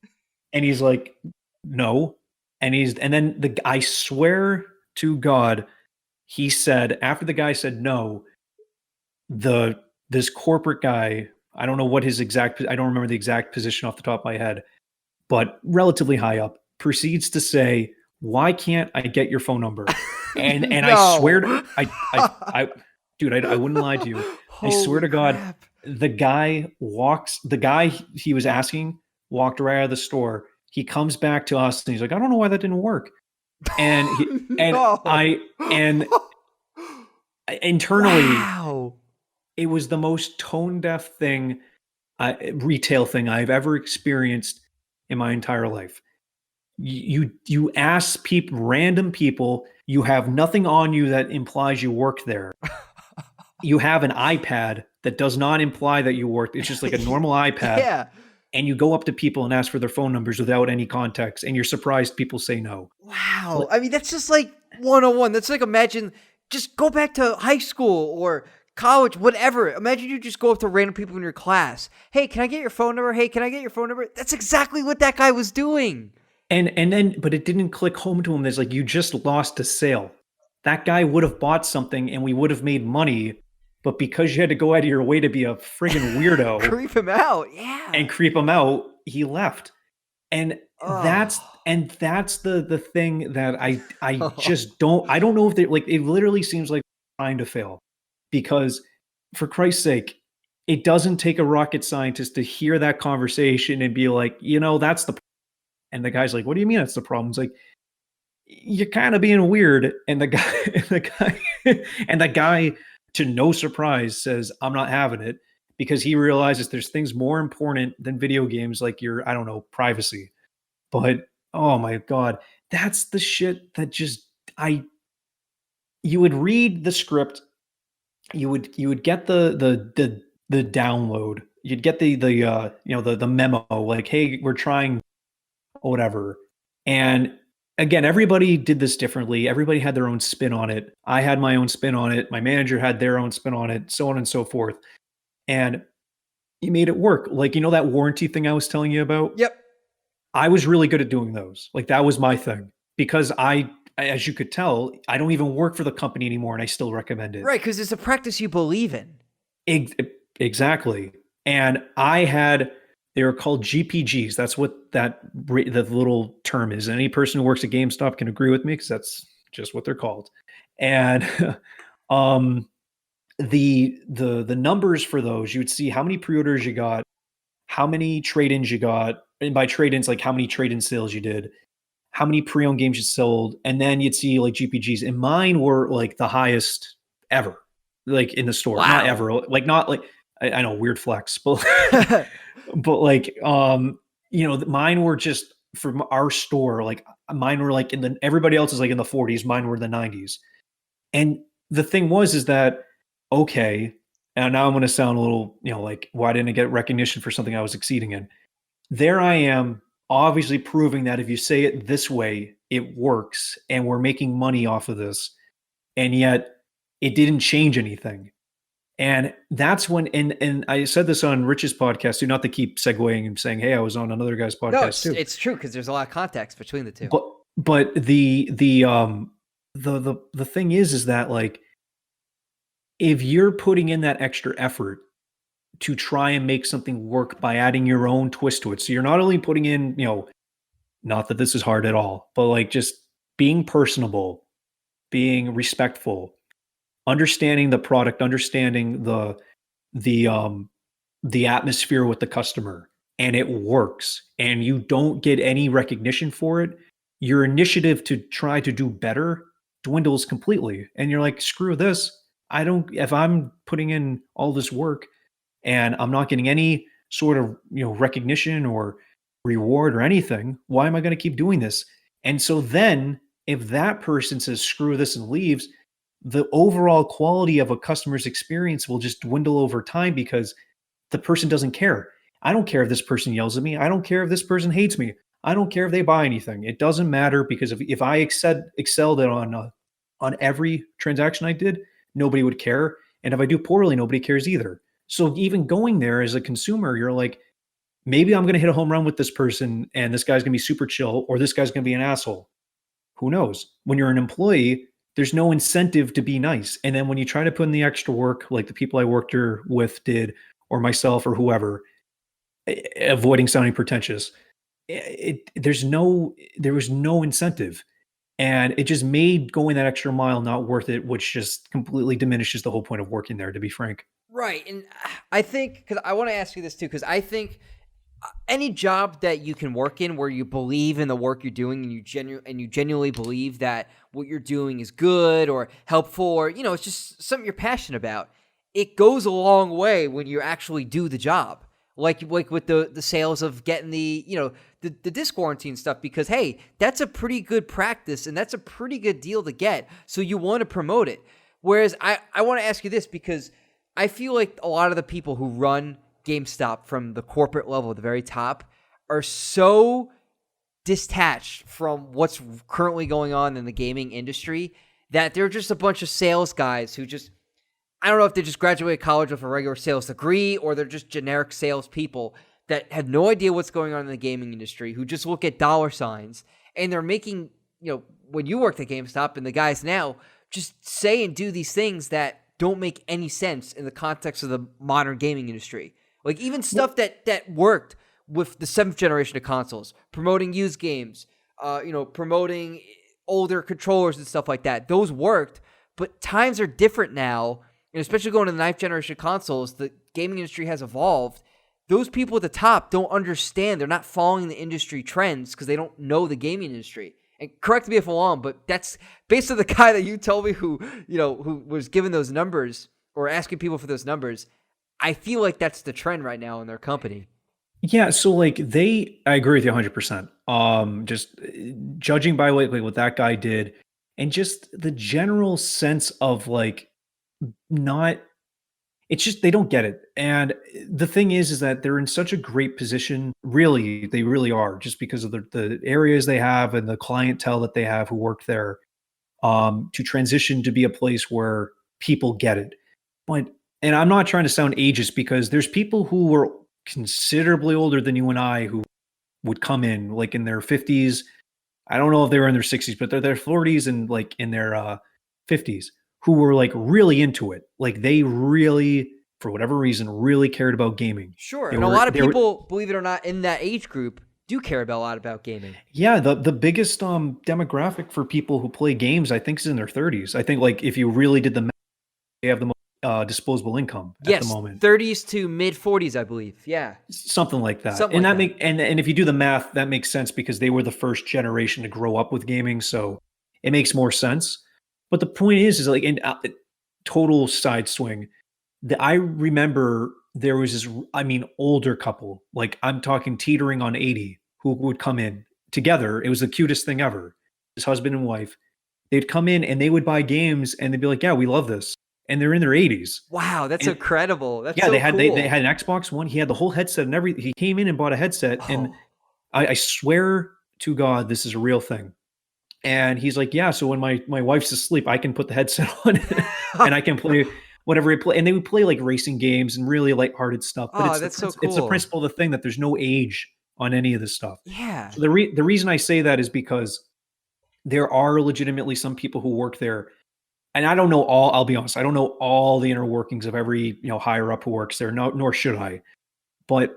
and he's like, "No." And then I swear to God, he said, after the guy said no, this corporate guy, I don't know what his exact, I don't remember the exact position off the top of my head, but relatively high up, proceeds to say, "Why can't I get your phone number?" And No. I swear to, dude, I wouldn't lie to you. I swear to God, crap. the guy he was asking walked right out of the store. He comes back to us and he's like, "I don't know why that didn't work." And No. and internally, Wow. it was the most tone deaf thing, retail thing I've ever experienced in my entire life. You ask random people, you have nothing on you that implies you work there. You have an iPad that does not imply that you work. It's just like a normal iPad. Yeah. And you go up to people and ask for their phone numbers without any context, and you're surprised people say no. Wow. I mean, that's just like 101. That's like, imagine, just go back to high school or college, whatever. Imagine you just go up to random people in your class. "Hey, can I get your phone number? Hey, can I get your phone number?" That's exactly what that guy was doing. And then, but it didn't click home to him. There's like, you just lost a sale. That guy would have bought something and we would have made money. But because you had to go out of your way to be a friggin' weirdo Creep him out. Yeah. and creep him out, he left. And that's Oh. the thing that I just I don't know if they, like, it literally seems like trying to fail, because for Christ's sake, it doesn't take a rocket scientist to hear that conversation and be like, that's the. And the guy's like, "What do you mean that's the problem?" It's like, "You're kind of being weird." And the guy, and the guy, to no surprise, says, "I'm not having it," because he realizes there's things more important than video games, like your, I don't know, privacy. But oh my God, that's the shit that just, you would read the script, you would get the download, you'd get the memo, like, "Hey, we're trying," or whatever. And again, everybody did this differently. Everybody had their own spin on it. I had my own spin on it. My manager had their own spin on it, so on and so forth. And he made it work. Like, that warranty thing I was telling you about? Yep. I was really good at doing those. Like, that was my thing, because as you could tell, I don't even work for the company anymore, and I still recommend it. Right, because it's a practice you believe in. Exactly. And they were called GPGs. That's what the little term is. Any person who works at GameStop can agree with me, because that's just what they're called. And the numbers for those, you would see how many pre-orders you got, how many trade-ins you got, and by trade-ins, like how many trade-in sales you did, how many pre-owned games you sold, and then you'd see like GPGs. And mine were like the highest ever, like in the store. Wow. Not ever, like not like, I know, weird flex, but but like, mine were just from our store. Like, mine were like everybody else is like in the 40s. Mine were in the 90s. And the thing is that, okay, and now I'm going to sound a little, like, why didn't I get recognition for something I was exceeding in? There I am, obviously proving that if you say it this way, it works, and we're making money off of this. And yet it didn't change anything. And that's when, and I said this on Rich's podcast, not to keep segueing and saying, "Hey, I was on another guy's podcast." No, too. it's true, because there's a lot of context between the two. But the thing is that, like, if you're putting in that extra effort to try and make something work by adding your own twist to it, so you're not only putting in, not that this is hard at all, but like just being personable, being respectful, understanding the product, understanding the atmosphere with the customer, and it works, and you don't get any recognition for it, your initiative to try to do better dwindles completely. And you're like, "Screw this. If I'm putting in all this work and I'm not getting any sort of, recognition or reward or anything, why am I going to keep doing this?" And so then If that person says screw this and leaves, the overall quality of a customer's experience will just dwindle over time because the person doesn't care. I don't care if this person yells at me. I don't care if this person hates me. I don't care if they buy anything. It doesn't matter because if I excelled on every transaction I did, nobody would care. And if I do poorly, nobody cares either. So even going there as a consumer, you're like, maybe I'm going to hit a home run with this person and this guy's going to be super chill or this guy's going to be an asshole. Who knows? When you're an employee, there's no incentive to be nice. And then when you try to put in the extra work, like the people I worked here with did, or myself or whoever, avoiding sounding pretentious, there was no incentive. And it just made going that extra mile not worth it, which just completely diminishes the whole point of working there, to be frank. Right. And I think, because I want to ask you this too, because I think any job that you can work in where you believe in the work you're doing and you genuinely believe that what you're doing is good or helpful or, it's just something you're passionate about, it goes a long way when you actually do the job. Like with the sales of getting the disc warranty and stuff, because, hey, that's a pretty good practice and that's a pretty good deal to get. So you want to promote it. Whereas I want to ask you this, because I feel like a lot of the people who run GameStop from the corporate level at the very top are so detached from what's currently going on in the gaming industry that they're just a bunch of sales guys who just, I don't know if they just graduated college with a regular sales degree or they're just generic sales people that have no idea what's going on in the gaming industry, who just look at dollar signs, and they're making, when you worked at GameStop and the guys now just say and do these things that don't make any sense in the context of the modern gaming industry. Like even stuff that worked with the 7th generation of consoles, promoting used games, promoting older controllers and stuff like that. Those worked, but times are different now, and especially going to the 9th generation consoles, the gaming industry has evolved. Those people at the top don't understand. They're not following the industry trends because they don't know the gaming industry. And correct me if I'm wrong, but that's based on the guy that you told me who was giving those numbers or asking people for those numbers. I feel like that's the trend right now in their company. Yeah, so like I agree with you 100%. Just judging by what that guy did, and just the general sense of like not, it's just they don't get it. And the thing is that they're in such a great position. Really, they really are, just because of the areas they have and the clientele that they have who work there. To transition to be a place where people get it. But and I'm not trying to sound ageist because there's people who were considerably older than you and I who would come in like in their 50s. I don't know if they were in their 60s, but they're their 40s and like in their 50s who were like really into it. Like they really, for whatever reason, really cared about gaming. Sure. And a lot of people, believe it or not, in that age group do care a lot about gaming. Yeah, the biggest demographic for people who play games, I think, is in their 30s. I think like if you really did the math, they have the most disposable income at the moment. 30s to mid 40s, I believe. Yeah, something like that. And if you do the math, that makes sense because they were the first generation to grow up with gaming, so it makes more sense. But the point is like in total side swing. I remember there was this, older couple, like I'm talking teetering on 80, who would come in together. It was the cutest thing ever. His husband and wife, they'd come in and they would buy games and they'd be like, yeah, we love this. And they're in their 80s. Wow, that's incredible. That's they had cool. they had an Xbox One. He had the whole headset and everything. He came in and bought a headset, and I swear to God, this is a real thing. And he's like, yeah, so when my wife's asleep, I can put the headset on and I can play whatever I play. And they would play like racing games and really lighthearted stuff. But that's so cool. It's the principle of the thing that there's no age on any of this stuff. Yeah. So the reason I say that is because there are legitimately some people who work there. And I don't know I'll be honest, I don't know all the inner workings of every, higher up who works there, nor should I. But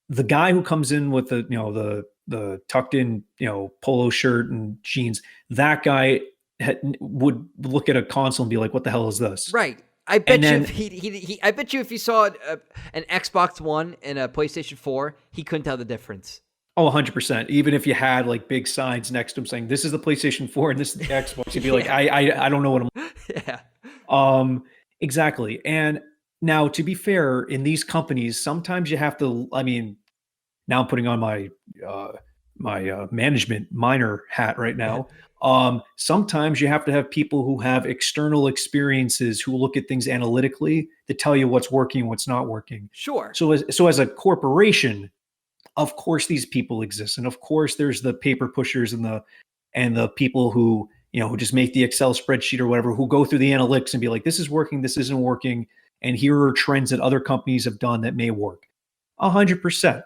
the guy who comes in with the tucked in, polo shirt and jeans, that guy would look at a console and be like, what the hell is this? Right. I bet I bet you if you saw an Xbox One and a PlayStation 4, he couldn't tell the difference. Oh, 100%. Even if you had like big signs next to him saying this is the PlayStation 4 and this is the Xbox, you'd be like, I don't know what I'm. Yeah. Exactly. And now, to be fair, in these companies, sometimes you have to. Now I'm putting on my management minor hat right now. Sometimes you have to have people who have external experiences who look at things analytically to tell you what's working, what's not working. Sure. So as a corporation, of course these people exist, and of course there's the paper pushers and the people who who just make the Excel spreadsheet or whatever, who go through the analytics and be like, this is working, this isn't working, and here are trends that other companies have done that may work. 100%.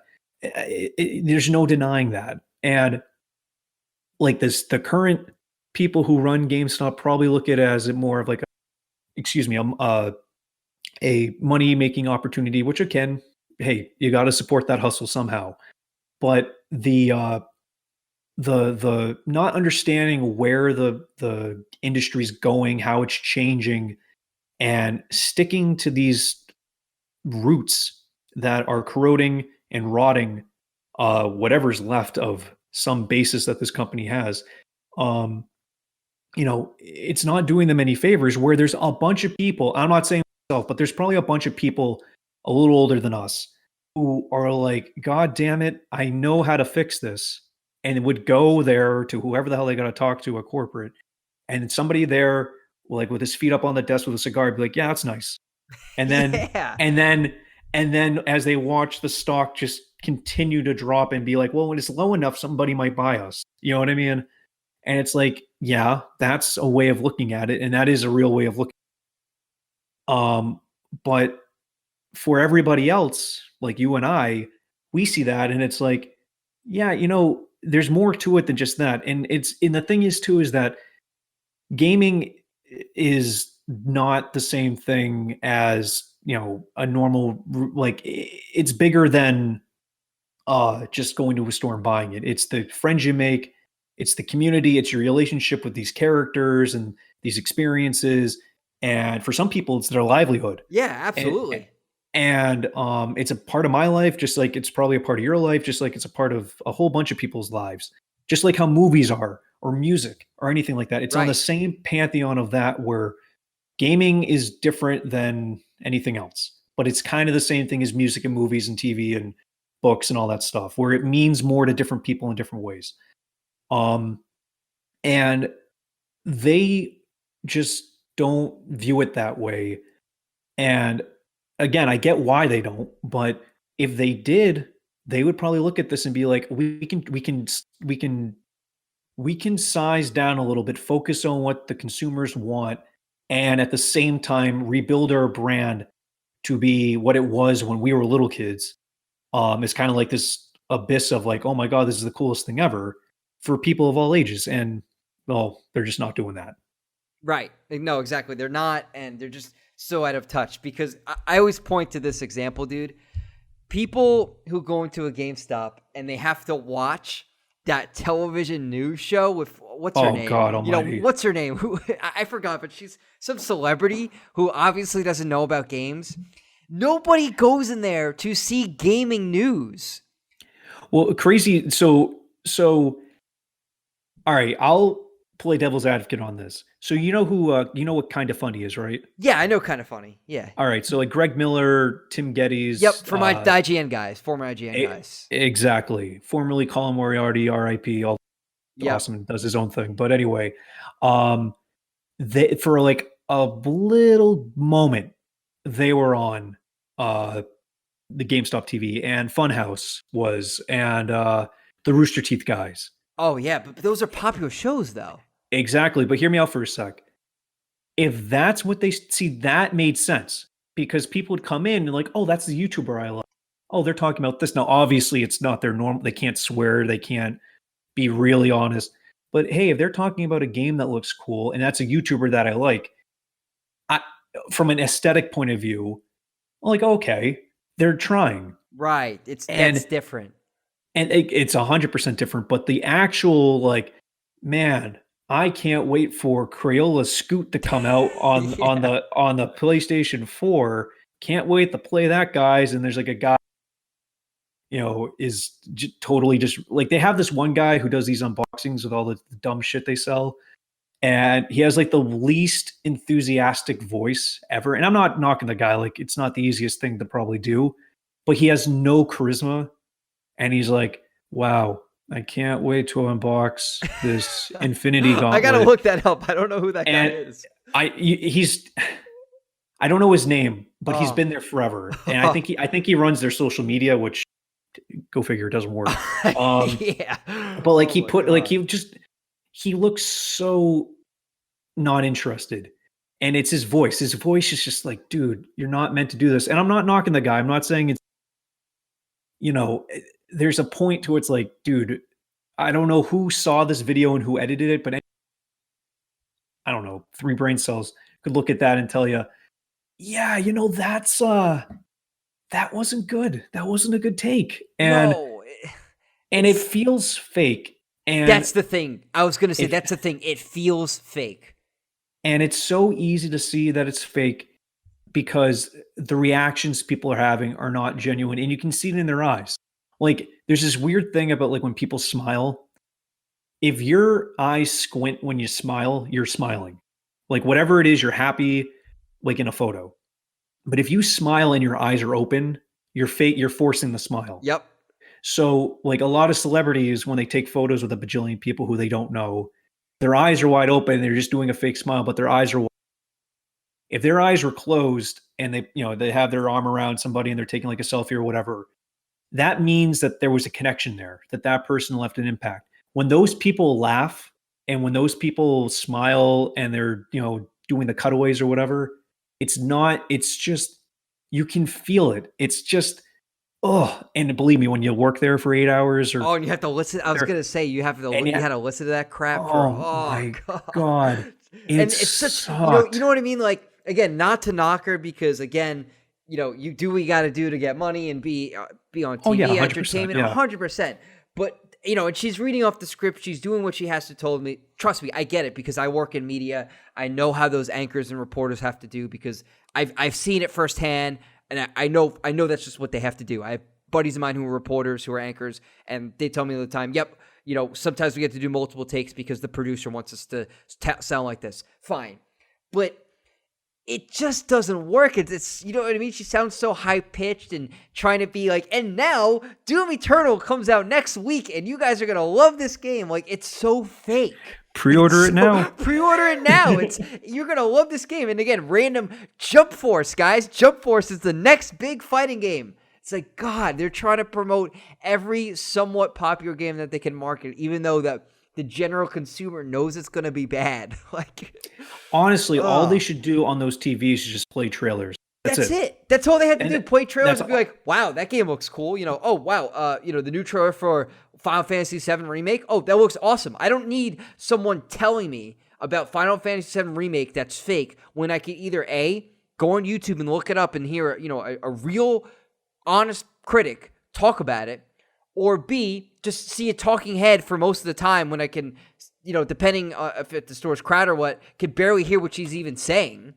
There's no denying that. And like this, the current people who run GameStop probably look at it as more of like a money making opportunity, which again, hey, you got to support that hustle somehow. But the not understanding where the industry's going, how it's changing, and sticking to these roots that are corroding and rotting whatever's left of some basis that this company has. It's not doing them any favors, where there's a bunch of people, I'm not saying myself, but there's probably a bunch of people a little older than us who are like, God damn it, I know how to fix this. And would go there to whoever the hell they got to talk to, a corporate, and somebody there, like with his feet up on the desk with a cigar, be like, yeah, that's nice. And then, Yeah. and then as they watch the stock just continue to drop and be like, well, when it's low enough, somebody might buy us. You know what I mean? And it's like, yeah, that's a way of looking at it. And that is a real way of looking. But for everybody else, like you and I, we see that and it's like, yeah, there's more to it than just that. And the thing is too, is that gaming is not the same thing as, a normal, like it's bigger than just going to a store and buying it. It's the friends you make, it's the community, it's your relationship with these characters and these experiences. And for some people, it's their livelihood. Yeah, absolutely. And it's a part of my life, just like it's probably a part of your life, just like it's a part of a whole bunch of people's lives, just like how movies are, or music, or anything like that. It's on the Right. same pantheon of that, where gaming is different than anything else, but it's kind of the same thing as music and movies and TV and books and all that stuff, where it means more to different people in different ways. And they just don't view it that way. And again, I get why they don't, but if they did, they would probably look at this and be like, we can size down a little bit, focus on what the consumers want, and at the same time rebuild our brand to be what it was when we were little kids. It's kind of like this abyss of like, oh my God, this is the coolest thing ever, for people of all ages. And well, they're just not doing that. Right. No, exactly. They're not, and they're just so out of touch, because I always point to this example, dude. People who go into a GameStop and they have to watch that television news show with what's her name? God almighty. What's her name? Who I forgot, but she's some celebrity who obviously doesn't know about games. Nobody goes in there to see gaming news. Well, crazy. So all right, I'll play devil's advocate on this. So you know what Kind of Funny is, right? Yeah, I know, Kind of Funny. Yeah. All right, so like Greg Miller, Tim Geddes. Yep, for my IGN guys, former IGN guys. Exactly. Formerly Colin Moriarty, RIP, all awesome, and does his own thing. But anyway, they, for like a little moment, they were on the GameStop TV, and Funhouse was, and the Rooster Teeth guys. Oh yeah, but those are popular shows though. Exactly, but hear me out for a sec. If that's what they see, that made sense, because people would come in and like, oh, that's the YouTuber I love. Oh, they're talking about this. Now, obviously, it's not their normal. They can't swear. They can't be really honest. But hey, if they're talking about a game that looks cool and that's a YouTuber that I like, from an aesthetic point of view, I'm like, okay, they're trying. Right. That's different. And it's 100% different. But the actual, like, man, I can't wait for Crayola Scoot to come out on Yeah. on the PlayStation 4. Can't wait to play that, guys. And there's like a guy, is totally just like, they have this one guy who does these unboxings with all the dumb shit they sell. And he has like the least enthusiastic voice ever. And I'm not knocking the guy, like it's not the easiest thing to probably do, but he has no charisma. And he's like, wow, I can't wait to unbox this Infinity I gotta Gauntlet. look that up. I don't know who that guy And is. he's I don't know his name, but he's Oh. been there forever. And I think he runs their social media, which go figure, it doesn't work. Yeah. But like Oh he my put like God. he looks so not interested. And it's his voice. His voice is just like, dude, you're not meant to do this. And I'm not knocking the guy. I'm not saying it's, you know, there's a point to it's like, dude, I don't know who saw this video and who edited it, but I don't know, 3 brain cells could look at that and tell you, yeah, you know, that wasn't good. That wasn't a good take. No, And it it's feels fake. And that's the thing. I was gonna say it that's the thing. It feels fake. and it's so easy to see that it's fake because the reactions people are having are not genuine and you can see it in their eyes. Like there's this weird thing about like when people smile, if your eyes squint when you smile, you're smiling. Like whatever it is, you're happy, like in a photo. But if you smile and your eyes are open, you're forcing the smile. Yep. So, like a lot of celebrities, when they take photos with a bajillion people who they don't know, their eyes are wide open. They're just doing a fake smile, but their eyes are. If their eyes were closed and they, you know, they have their arm around somebody and they're taking like a selfie or whatever, that means that there was a connection there, that that person left an impact. When those people laugh and when those people smile and they're, you know, doing the cutaways or whatever, it's not, it's just, you can feel it. It's just, oh, and believe me, when you work there for 8 hours or Oh, and you have to listen. I was gonna say you have to. and You yeah, had to listen to that crap for. oh Oh my God. God, And it it's such. You sucked. know what I mean. Like again, not to knock her because again, you do what you got to do to get money and be on Oh yeah, TV 100%. entertainment, Yeah. 100%. But and she's reading off the script. She's doing what she has to. Told me. Trust me, I get it because I work in media. I know how those anchors and reporters have to do because I've seen it firsthand, and I know that's just what they have to do. I have buddies of mine who are reporters, who are anchors, and they tell me all the time, yep, sometimes we get to do multiple takes because the producer wants us to sound like this. Fine. But it just doesn't work. It's you know what I mean? She sounds so high-pitched and trying to be like, and now Doom Eternal comes out next week, and you guys are going to love this game. Like, it's so fake. Pre-order it now. Pre-order it now. You're gonna love this game. And again, random Jump Force, guys. Jump Force is the next big fighting game. It's like, God, they're trying to promote every somewhat popular game that they can market, even though the general consumer knows it's gonna be bad. Like, Honestly, all they should do on those TVs is just play trailers. That's it. That's all they had to And do. Play trailers that's and be like, wow, that game looks cool. Oh wow, the new trailer for Final Fantasy VII Remake. Oh, that looks awesome. I don't need someone telling me about Final Fantasy VII Remake that's fake when I can either A, go on YouTube and look it up and hear, a real honest critic talk about it, or B, just see a talking head for most of the time when I can, depending if the store's crowded or what, can barely hear what she's even saying.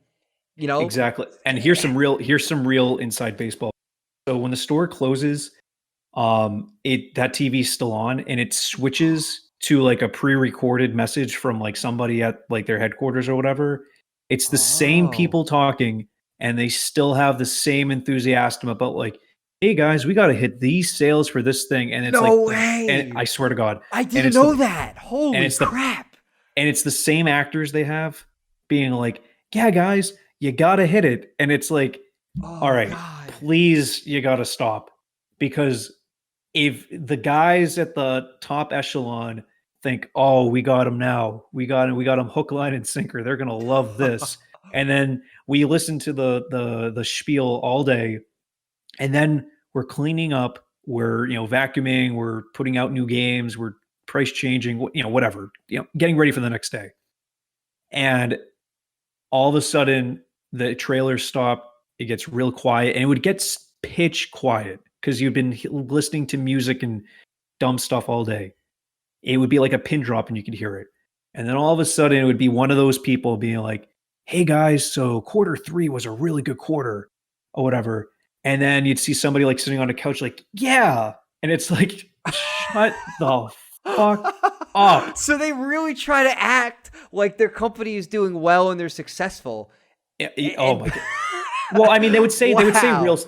exactly. And here's some real inside baseball. So when the store closes, that TV's still on and it switches to like a pre-recorded message from like somebody at like their headquarters or whatever. It's the same Oh. people talking and they still have the same enthusiasm about like, hey guys, we got to hit these sales for this thing. And it's No like, and way. I swear to God, I and didn't it's know the that. and Holy it's the crap. and it's the same actors they have being like, yeah, guys, you got to hit it. And it's like, all Oh, right, God. please, you got to stop because if the guys at the top echelon think, "Oh, we got him now. We got him hook, line, and sinker. They're gonna love this," and then we listen to the spiel all day, and then we're cleaning up, we're vacuuming, we're putting out new games, we're price changing, whatever, getting ready for the next day, and all of a sudden the trailers stop. It gets real quiet, and it would get pitch quiet because you've been listening to music and dumb stuff all day. It would be like a pin drop and you could hear it. And then all of a sudden it would be one of those people being like, hey guys, so quarter 3 was a really good quarter or whatever. And then you'd see somebody like sitting on a couch like, yeah. And it's like, shut the fuck up. So they really try to act like their company is doing well and they're successful. Oh my God. Well, I mean, they would say Wow. real.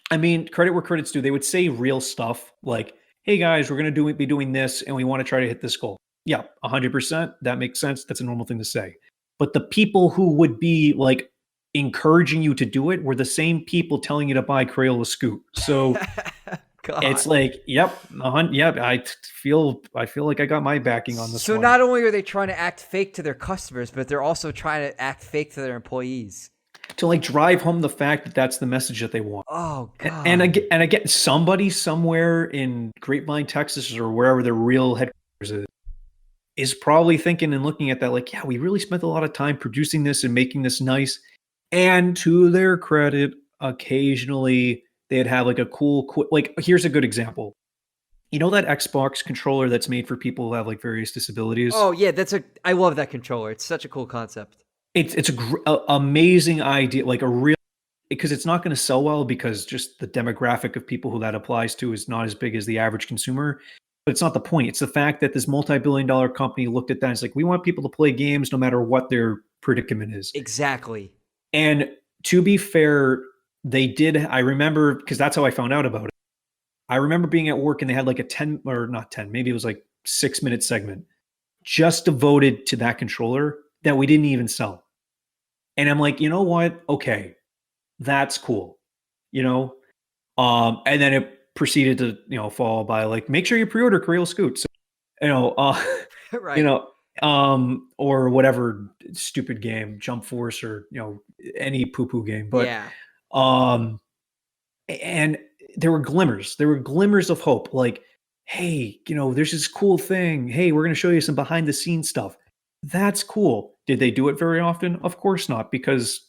I mean, credit where credit's due. They would say real stuff like, hey guys, we're going to be doing this and we want to try to hit this goal. Yeah, 100%. That makes sense. That's a normal thing to say. But the people who would be like encouraging you to do it were the same people telling you to buy Crayola Scoot. So it's God. like, yep, yep. I feel like I got my backing on this So one. not only are they trying to act fake to their customers, but they're also trying to act fake to their employees. To like drive home the fact that that's the message that they want. Oh And God. again, somebody somewhere in Grapevine, Texas, or wherever their real headquarters is probably thinking and looking at that like, yeah, we really spent a lot of time producing this and making this nice. And to their credit, occasionally they'd have like a cool, like here's a good example. You know that Xbox controller that's made for people who have like various disabilities? Oh yeah, I love that controller. It's such a cool concept. It's a amazing idea, like a real, because it's not going to sell well because just the demographic of people who that applies to is not as big as the average consumer. But it's not the point. It's the fact that this multi-billion-dollar company looked at that and it's like, we want people to play games no matter what their predicament is. Exactly. And to be fair, they did. I remember, because that's how I found out about it. I remember being at work and they had like a 10, or not 10, maybe it was like 6-minute segment just devoted to that controller that we didn't even sell. And I'm like, you know what? Okay, that's cool. You know, and then it proceeded to, fall by like, make sure you pre-order Crayola Scoot. So, you know, you Right. know, or whatever stupid game, Jump Force, or any poo-poo game. But Yeah. um, and there were glimmers of hope. Like, hey, there's this cool thing. Hey, we're going to show you some behind the scenes stuff. That's cool. Did they do it very often? Of course not, because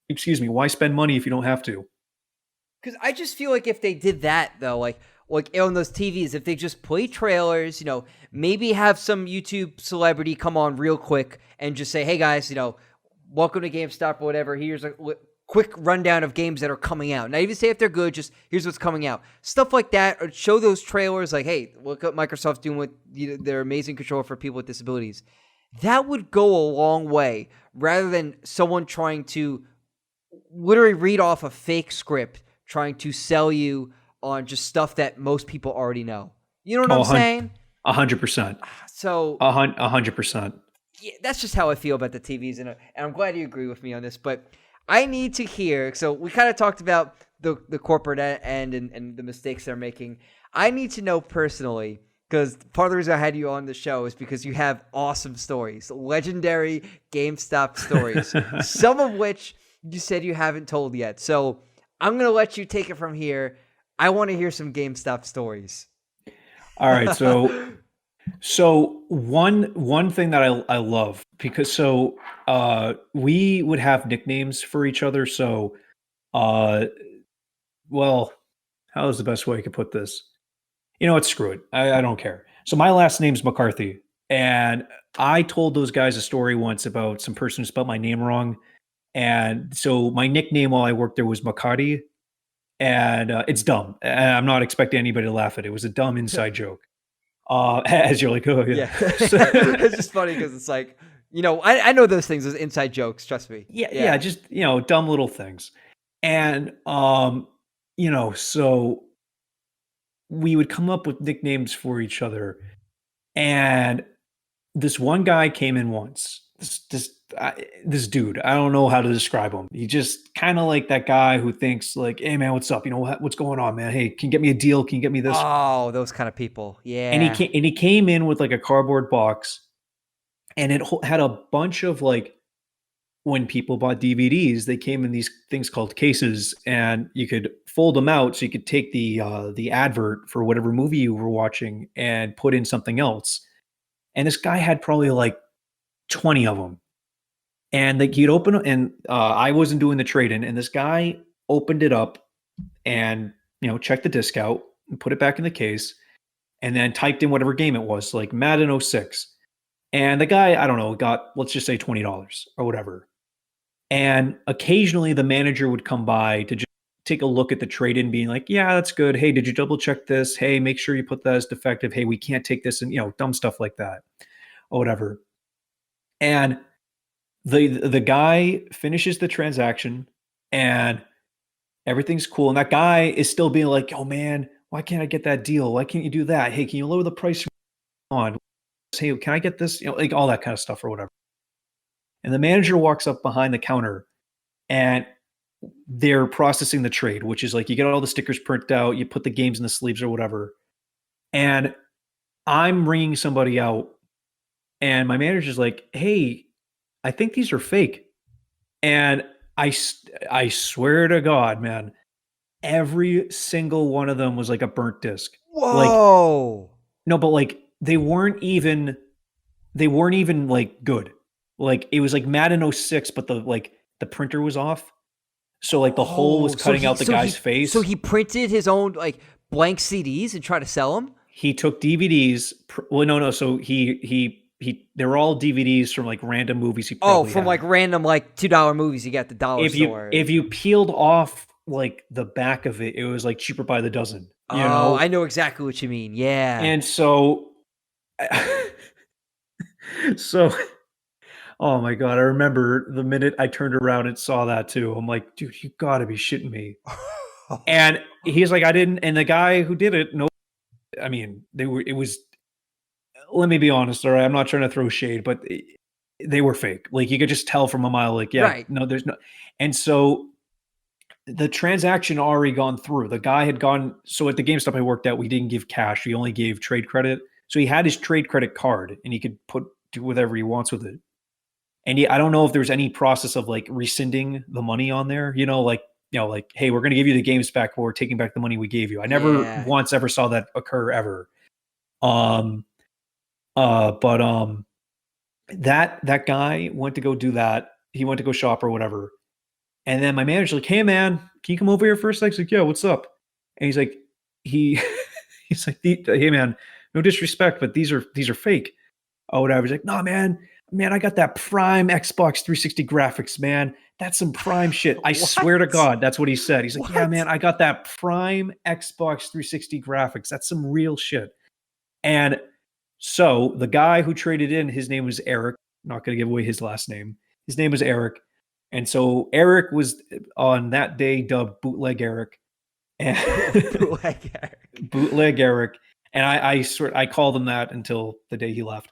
excuse me, why spend money if you don't have to? Because I just feel like if they did that though, like on those TVs, if they just play trailers, maybe have some YouTube celebrity come on real quick and just say, "Hey guys, welcome to GameStop or whatever. Here's a quick rundown of games that are coming out." Not even say if they're good, just here's what's coming out. Stuff like that, or show those trailers like, "Hey, look what Microsoft's doing with their amazing controller for people with disabilities." That would go a long way, rather than someone trying to literally read off a fake script trying to sell you on just stuff that most people already know. You know what I'm Oh, saying? 100%. So 100%. yeah, that's just how I feel about the TVs, and I'm glad you agree with me on this. But I need to hear. So we kind of talked about the corporate end and the mistakes they're making. I need to know personally, because part of the reason I had you on the show is because you have awesome stories, legendary GameStop stories, some of which you said you haven't told yet. So I'm going to let you take it from here. I want to hear some GameStop stories. All right, so one thing that I love, because we would have nicknames for each other. So uh well, how is the best way I could put this? You know what? Screw it. I don't care. So my last name's McCarthy, and I told those guys a story once about some person who spelled my name wrong, and so my nickname while I worked there was McCarty, and it's dumb. I'm not expecting anybody to laugh at it. It was a dumb inside joke. As you're like, oh yeah. Yeah. It's just funny because it's like, I know those things as inside jokes. Trust me. Yeah, Yeah. just dumb little things. And so we would come up with nicknames for each other. And this one guy came in once. This dude, I don't know how to describe him. He just kind of like that guy who thinks like, "Hey man, what's up? What's going on, man? Hey, can you get me a deal? Can you get me this?" Oh, those kind of people. And he Yeah. came in with like a cardboard box, and it had a bunch of like, when people bought DVDs, they came in these things called cases, and you could fold them out so you could take the advert for whatever movie you were watching and put in something else. And this guy had probably like 20 of them. And like he'd open, and I wasn't doing the trade in, and this guy opened it up and checked the disc out and put it back in the case, and then typed in whatever game it was, like Madden '06. And the guy, I don't know, got, let's just say, $20 or whatever. And occasionally the manager would come by to just take a look at the trade in, being like, yeah, that's good. Hey, did you double check this? Hey, make sure you put that as defective. Hey, we can't take this, and dumb stuff like that or whatever. And the guy finishes the transaction and everything's cool. And that guy is still being like, oh man, why can't I get that deal? Why can't you do that? Hey, can you lower the price on? Hey, can I get this? Like all that kind of stuff or whatever. And the manager walks up behind the counter and they're processing the trade, which is like you get all the stickers printed out, you put the games in the sleeves or whatever. And I'm ringing somebody out, and my manager's like, "Hey, I think these are fake." And I swear to God, man, every single one of them was like a burnt disc. Like, Whoa. no, but like they weren't even like good. Like it was like Madden 06, but the printer was off. So like the hole was Oh, cutting out the guy's so face. he printed his own like blank CDs and tried to sell them? He took DVDs. Well, no. So they were all DVDs from like random movies he Oh, probably from had. like random like $2 movies you got at the dollar store. If you peeled off like the back of it, it was like cheaper by the dozen, Oh, I know exactly what you mean. Yeah. And so, so, oh my God, I remember the minute I turned around and saw that too. I'm like, dude, you gotta be shitting me. And he's like, I didn't. And the guy who did it, no, I mean, it was, let me be honest, all right? I'm not trying to throw shade, but they were fake. Like you could just tell from a mile, like, yeah, Right. no, there's no. And so the transaction already gone through. The guy had gone. So at the GameStop I worked at, we didn't give cash. We only gave trade credit. So he had his trade credit card, and he could do whatever he wants with it. And I don't know if there's any process of like rescinding the money on there. Like hey, we're going to give you the games back, but we're taking back the money we gave you. I never Yeah. once ever saw that occur ever. But that guy went to go do that. He went to go shop or whatever. And then my manager's like, "Hey man, can you come over here for a sec?" He's like, "Yeah, what's up?" And he's like, he's like, "Hey man, no disrespect, but these are fake." Or whatever. He's like, "No man, I got that prime Xbox 360 graphics, man. That's some prime shit. I swear to What? God, that's what he said." He's like, "Yeah, What? man, I got that prime Xbox 360 graphics. That's some real shit." And so the guy who traded in, his name was Eric. Not going to give away his last name. His name was Eric. And so Eric was on that day dubbed Bootleg Eric. And Bootleg Eric. Bootleg Eric. And I called him that until the day he left.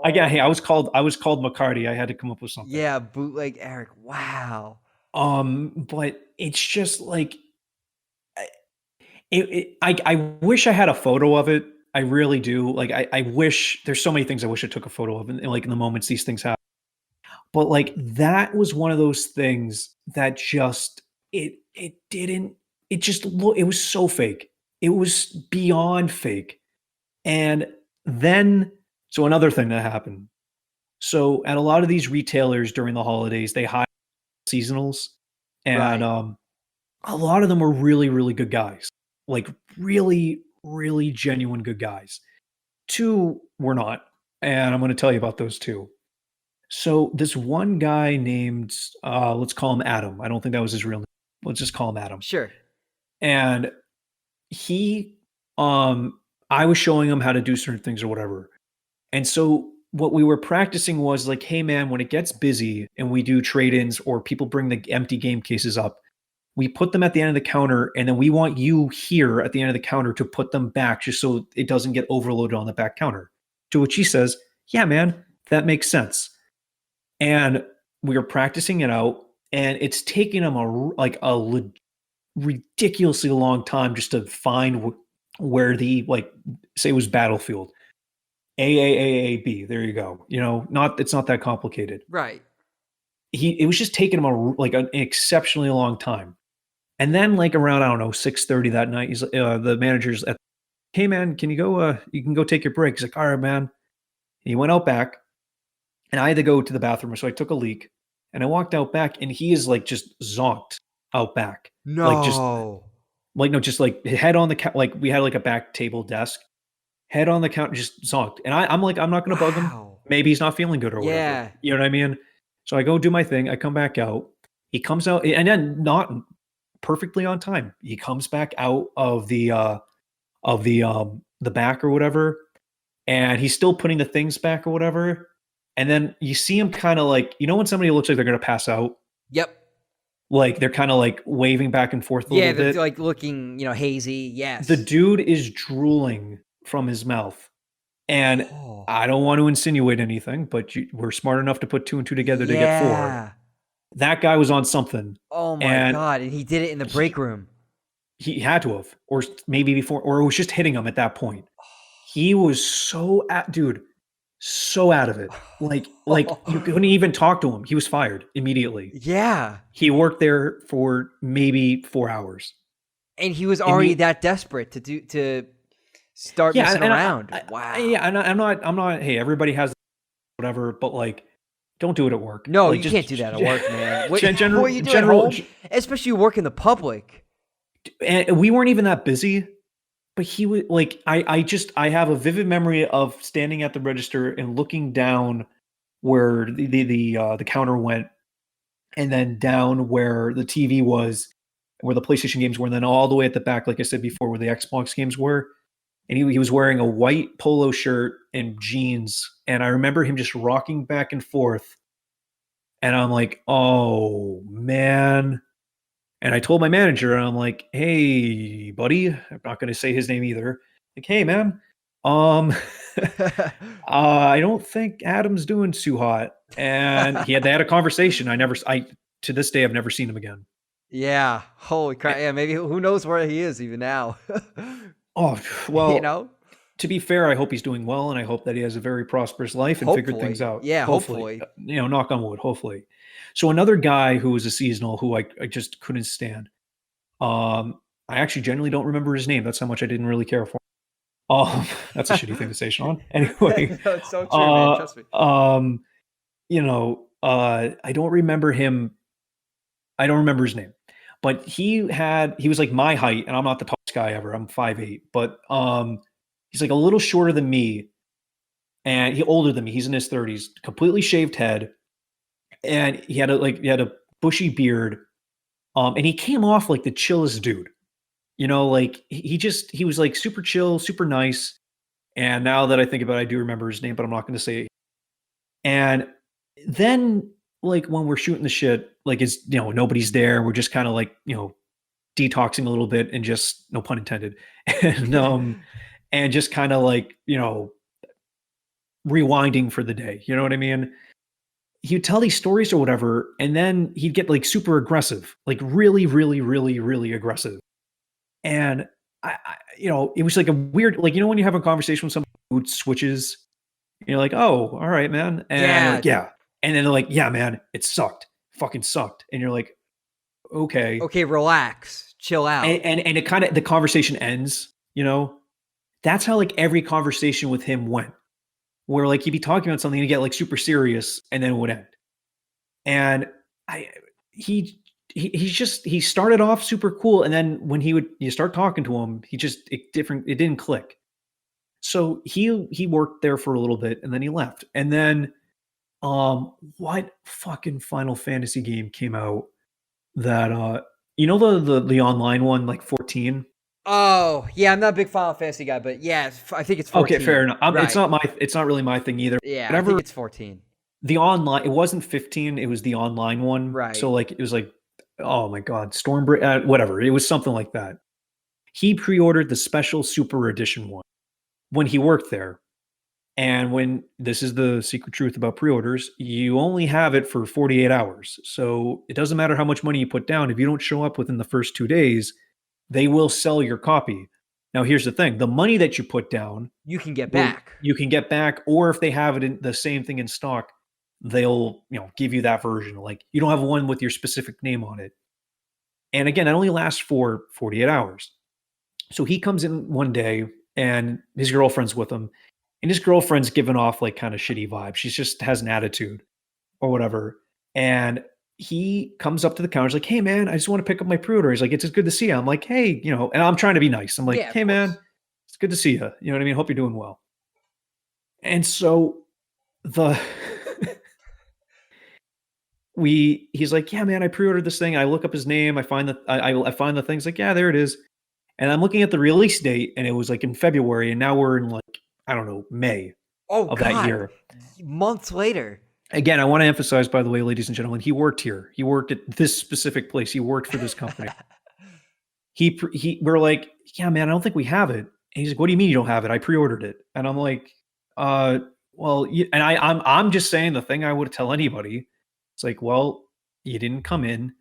Again, hey, I was called McCarty. I had to come up with something. Yeah, Bootleg Eric. Wow. But it's just like I wish I had a photo of it. I really do. Like I wish there's so many things I wish I took a photo of, and like in the moments these things happen. But like that was one of those things that just it didn't it just look it was so fake. It was beyond fake. And then so another thing that happened. So at a lot of these retailers during the holidays, they hire seasonals, and Right. a lot of them were really, really good guys, like really, really genuine good guys. Two were not, and I'm going to tell you about those two. So this one guy named, let's call him Adam. I don't think that was his real name. Let's just call him Adam. Sure. And he, I was showing him how to do certain things or whatever. And so what we were practicing was like, hey man, when it gets busy and we do trade-ins or people bring the empty game cases up, we put them at the end of the counter, and then we want you here at the end of the counter to put them back just so it doesn't get overloaded on the back counter. To which he says, yeah, man, that makes sense. And we were practicing it out, and it's taking him ridiculously long time just to find where the, like, say it was Battlefield. AAAAB, there you go. It's not that complicated. Right. It was just taking him an exceptionally long time. And then like around, I don't know, 6:30 that night, he's the manager's at, hey man, can you go you can go take your break. He's like, all right, man. And he went out back, and I had to go to the bathroom, so I took a leak, and I walked out back, and he is like just zonked out back. No. Just like head on the like we had like a back table desk, head on the counter, just zonked. And I'm like, I'm not gonna bug him. Wow. Maybe he's not feeling good or whatever. Yeah. You know what I mean? So I go do my thing, I come back out. He comes out, and then not perfectly on time. He comes back out of the back or whatever, and he's still putting the things back or whatever. And then you see him kind of like, when somebody looks like they're gonna pass out, Yep. Like they're kind of like waving back and forth a Yeah, little they're bit. like looking, hazy. The Yes. dude is drooling from his mouth. And Oh. I don't want to insinuate anything, but we're smart enough to put two and two together to get four. Yeah. That guy was on something. Oh my And God. And he did it in the break room. he had to have, or maybe before, or it was just hitting him at that point. He was so dude, so out of it. Like you couldn't even talk to him. He was fired immediately. Yeah. He worked there for maybe 4 hours. And he was already that desperate to start messing around. Wow. Yeah, and I'm not. Hey, everybody has whatever, but like, don't do it at work. No, like, you can't do that at work, man. What you do at general, home? Especially you work in the public. and we weren't even that busy. But he was like, I have a vivid memory of standing at the register and looking down where the counter went, and then down where the TV was, where the PlayStation games were, and then all the way at the back, like I said before, where the Xbox games were. And he was wearing a white polo shirt and jeans, and I remember him just rocking back and forth. And I'm like, oh man. And I told my manager, and I'm like, hey, buddy, I'm not going to say his name either. Like, hey, man, I don't think Adam's doing too hot. And they had a conversation. To this day, I've never seen him again. Yeah. Holy crap. Yeah. Maybe who knows where he is even now. Oh, well, to be fair, I hope he's doing well, and I hope that he has a very prosperous life and figured things out. Yeah. Hopefully. Knock on wood, hopefully. So another guy who was a seasonal who I just couldn't stand. I actually genuinely don't remember his name. That's how much I didn't really care for him. That's a shitty thing to say, Sean. Anyway. No, it's so true, man. Trust me. I don't remember him. I don't remember his name. But he was like my height, and I'm not the tallest guy ever. I'm 5'8", but he's like a little shorter than me, and older than me. He's in his 30s, completely shaved head, and he had a bushy beard, and he came off like the chillest dude. Like he was like super chill, super nice. And now that I think about it, I do remember his name, but I'm not going to say it. And then like when we're shooting the shit, like it's, nobody's there. We're just kind of like, detoxing a little bit, and just, no pun intended. And just kind of like, rewinding for the day. You know what I mean? He'd tell these stories or whatever, and then he'd get like super aggressive, like really, really, really, really aggressive. And it was like a weird, like, when you have a conversation with somebody who switches, you're like, oh, all right, man. And yeah. And then they're like, yeah, man, it sucked. Fucking sucked. And you're like, okay. Okay, relax. Chill out. And it kind of, the conversation ends, That's how like every conversation with him went. Where like he'd be talking about something and he'd get like super serious, and then it would end. And he started off super cool, and then when you start talking to him, it didn't click. So he worked there for a little bit, and then he left. And then what fucking Final Fantasy game came out that the online one, like 14? Oh, yeah, I'm not a big Final Fantasy guy, but yeah, I think it's 14. Okay, fair enough. Right. It's not really my thing either. Yeah, I think it's 14. The online, it wasn't 15, it was the online one. Right. So like it was like, oh my god, Stormbreaker, whatever. It was something like that. He pre-ordered the special super edition one when he worked there. And this is the secret truth about pre-orders, you only have it for 48 hours. So it doesn't matter how much money you put down. If you don't show up within the first 2 days, they will sell your copy. Now, here's the thing. The money that you put down, you can get back. You can get back, or if they have it in the same thing in stock, they'll, give you that version. Like, you don't have one with your specific name on it. And again, it only lasts for 48 hours. So he comes in one day, and his girlfriend's with him, and his girlfriend's giving off like kind of shitty vibes. She just has an attitude or whatever. And he comes up to the counter. He's like, hey man, I just want to pick up my pre-order. He's like, it's good to see you. I'm like, hey, and I'm trying to be nice. I'm like, hey man, it's good to see you. You know what I mean? Hope you're doing well. And so he's like, yeah, man, I pre-ordered this thing. I look up his name. I find the things, like, yeah, there it is. And I'm looking at the release date, and it was like in February, and now we're in like, I don't know, May of that year. Months later. again, I want to emphasize, by the way, ladies and gentlemen, he worked here. He worked at this specific place. He worked for this company. We're like, yeah, man, I don't think we have it. And he's like, what do you mean you don't have it? I pre-ordered it. And I'm like, uh, well, and I'm just saying the thing I would tell anybody. It's like, well, you didn't come in,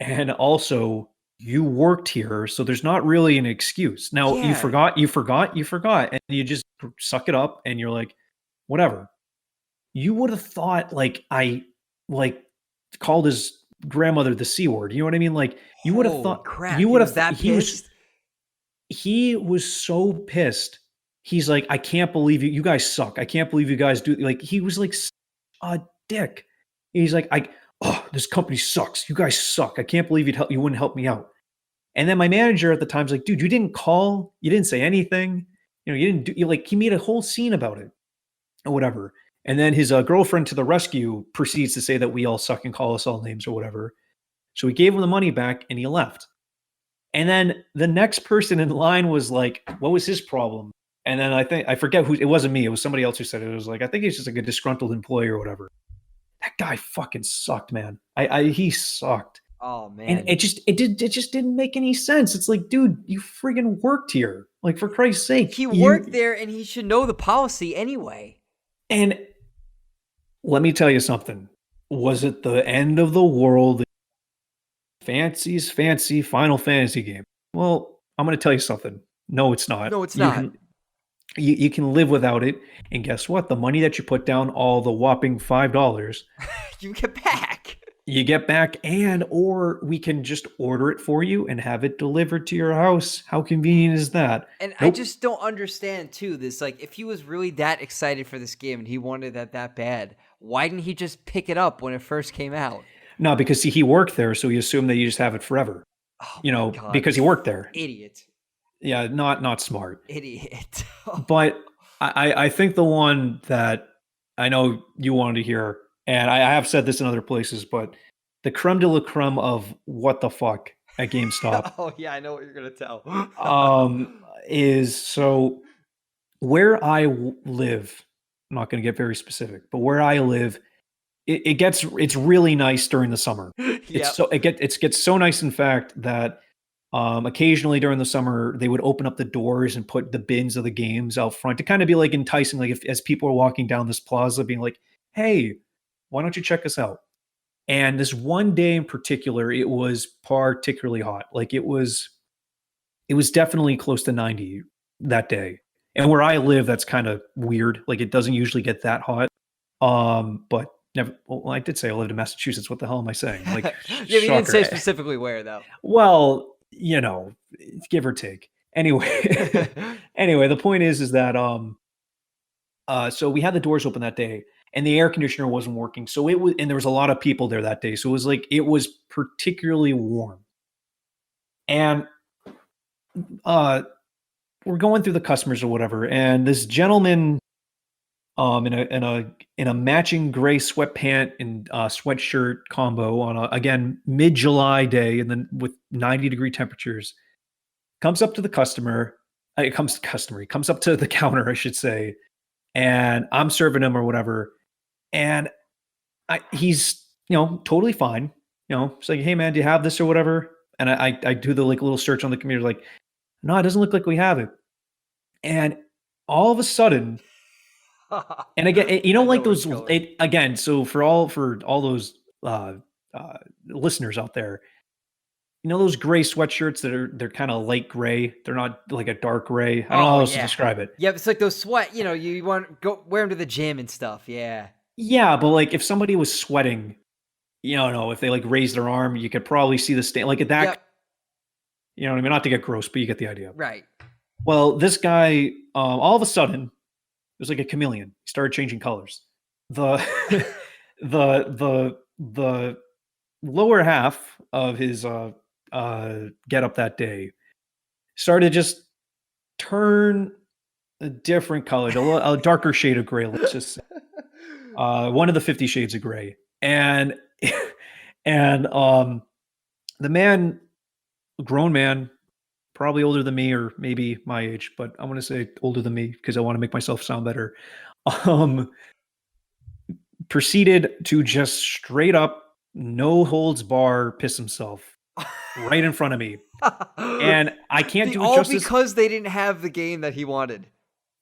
and also you worked here, so there's not really an excuse. Now Yeah. you forgot, and you just suck it up, and you're like, whatever. You would have thought like I like called his grandmother the C word. You know what I mean? Like you would have Holy thought crap. you He would was have that pissed? he was so pissed. He's like, I can't believe you guys suck. I can't believe you guys do like he was like a dick. He's like, this company sucks. You guys suck. I can't believe you wouldn't help me out. And then my manager at the time's like, dude, you didn't call, you didn't say anything. You know, you didn't do like he made a whole scene about it or whatever. And then his girlfriend to the rescue proceeds to say that we all suck and call us all names or whatever. So he gave him the money back and he left. And then the next person in line was like, what was his problem? And then I forget who, it wasn't me. It was somebody else who said it. It was like, I think he's just like a disgruntled employee or whatever. That guy fucking sucked, man. He sucked. Oh And man. it just didn't make any sense. It's like, dude, you friggin' worked here. Like, for Christ's sake. He worked there and he should know the policy anyway. And let me tell you something. Was it the end of the world? Fancy Final Fantasy game. Well, I'm going to tell you something. No, it's not. No, it's not. You can live without it. And guess what? The money that you put down, all the whopping $5, You get back. you get back, and or we can just order it for you and have it delivered to your house. How convenient is that? And Nope. I just don't understand too this, like, if he was really that excited for this game and he wanted that bad, why didn't he just pick it up when it first came out? No, because see, he worked there, so he assumed that you just have it forever. Oh You my know, God, because he this worked there. Idiot. Yeah, not smart. Idiot. But I think the one that I know you wanted to hear, and I have said this in other places, but the creme de la creme of what the fuck at GameStop Oh yeah, I know what you're gonna tell. is so where I live. I'm not going to get very specific, but where I live, it's really nice during the summer. Yep. It gets so nice, in fact, that occasionally during the summer they would open up the doors and put the bins of the games out front to kind of be like enticing, like if as people are walking down this plaza, being like, "Hey, why don't you check us out?" And this one day in particular, it was particularly hot. Like it was definitely close to 90 that day. And where I live, that's kind of weird. Like it doesn't usually get that hot. But never. Well, I did say I lived in Massachusetts. What the hell am I saying? Like, Yeah, but you didn't shocker. say specifically where though. Well, you know, give or take. Anyway, anyway, the point is that so we had the doors open that day, and the air conditioner wasn't working. So it was, and there was a lot of people there that day. So it was like it was particularly warm, and we're going through the customers or whatever, and this gentleman in a matching gray sweatpant and sweatshirt combo on a, again, mid-July day, and then with 90-degree temperatures, comes up to the customer. He comes up to the counter, I should say, and I'm serving him or whatever, and he's totally fine. It's like, hey man, do you have this or whatever? And I do the like little search on the computer, like, no, it doesn't look like we have it. And all of a sudden, and again, like those again. So for all those listeners out there, those gray sweatshirts they're kind of light gray. They're not like a dark gray. I don't know how else to describe it. Yeah, it's like those sweat. You want to go wear them to the gym and stuff. Yeah. Yeah, but like if somebody was sweating, if they like raised their arm, you could probably see the stain. Like at that. Yep. You know what I mean? Not to get gross, but you get the idea. Right. Well, this guy, all of a sudden, it was like a chameleon. He started changing colors. The the lower half of his get up that day started to just turn a different color, a darker shade of gray. Let's just say. One of the 50 Shades of Gray, and the man, grown man, probably older than me or maybe my age, but I'm going to say older than me because I want to make myself sound better. proceeded to just straight up, no holds bar, piss himself right in front of me. And I can't do it all justice. because they didn't have the game that he wanted.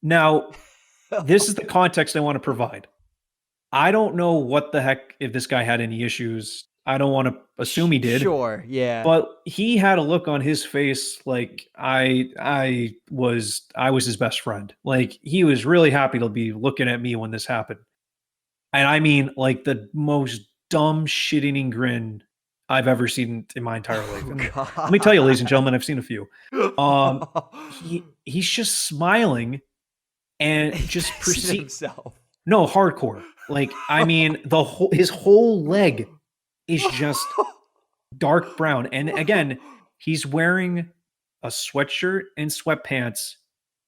Now, this is the context I want to provide. I don't know what the heck if this guy had any issues. I don't want to assume he did. Sure, yeah. But he had a look on his face like I was his best friend. Like he was really happy to be looking at me when this happened. And I mean like the most dumb shit-eating grin I've ever seen in my entire life. And let me tell you, ladies and gentlemen, I've seen a few. He's just smiling and just proceed himself. No, hardcore. Like I mean, his whole leg is just dark brown. And again, he's wearing a sweatshirt and sweatpants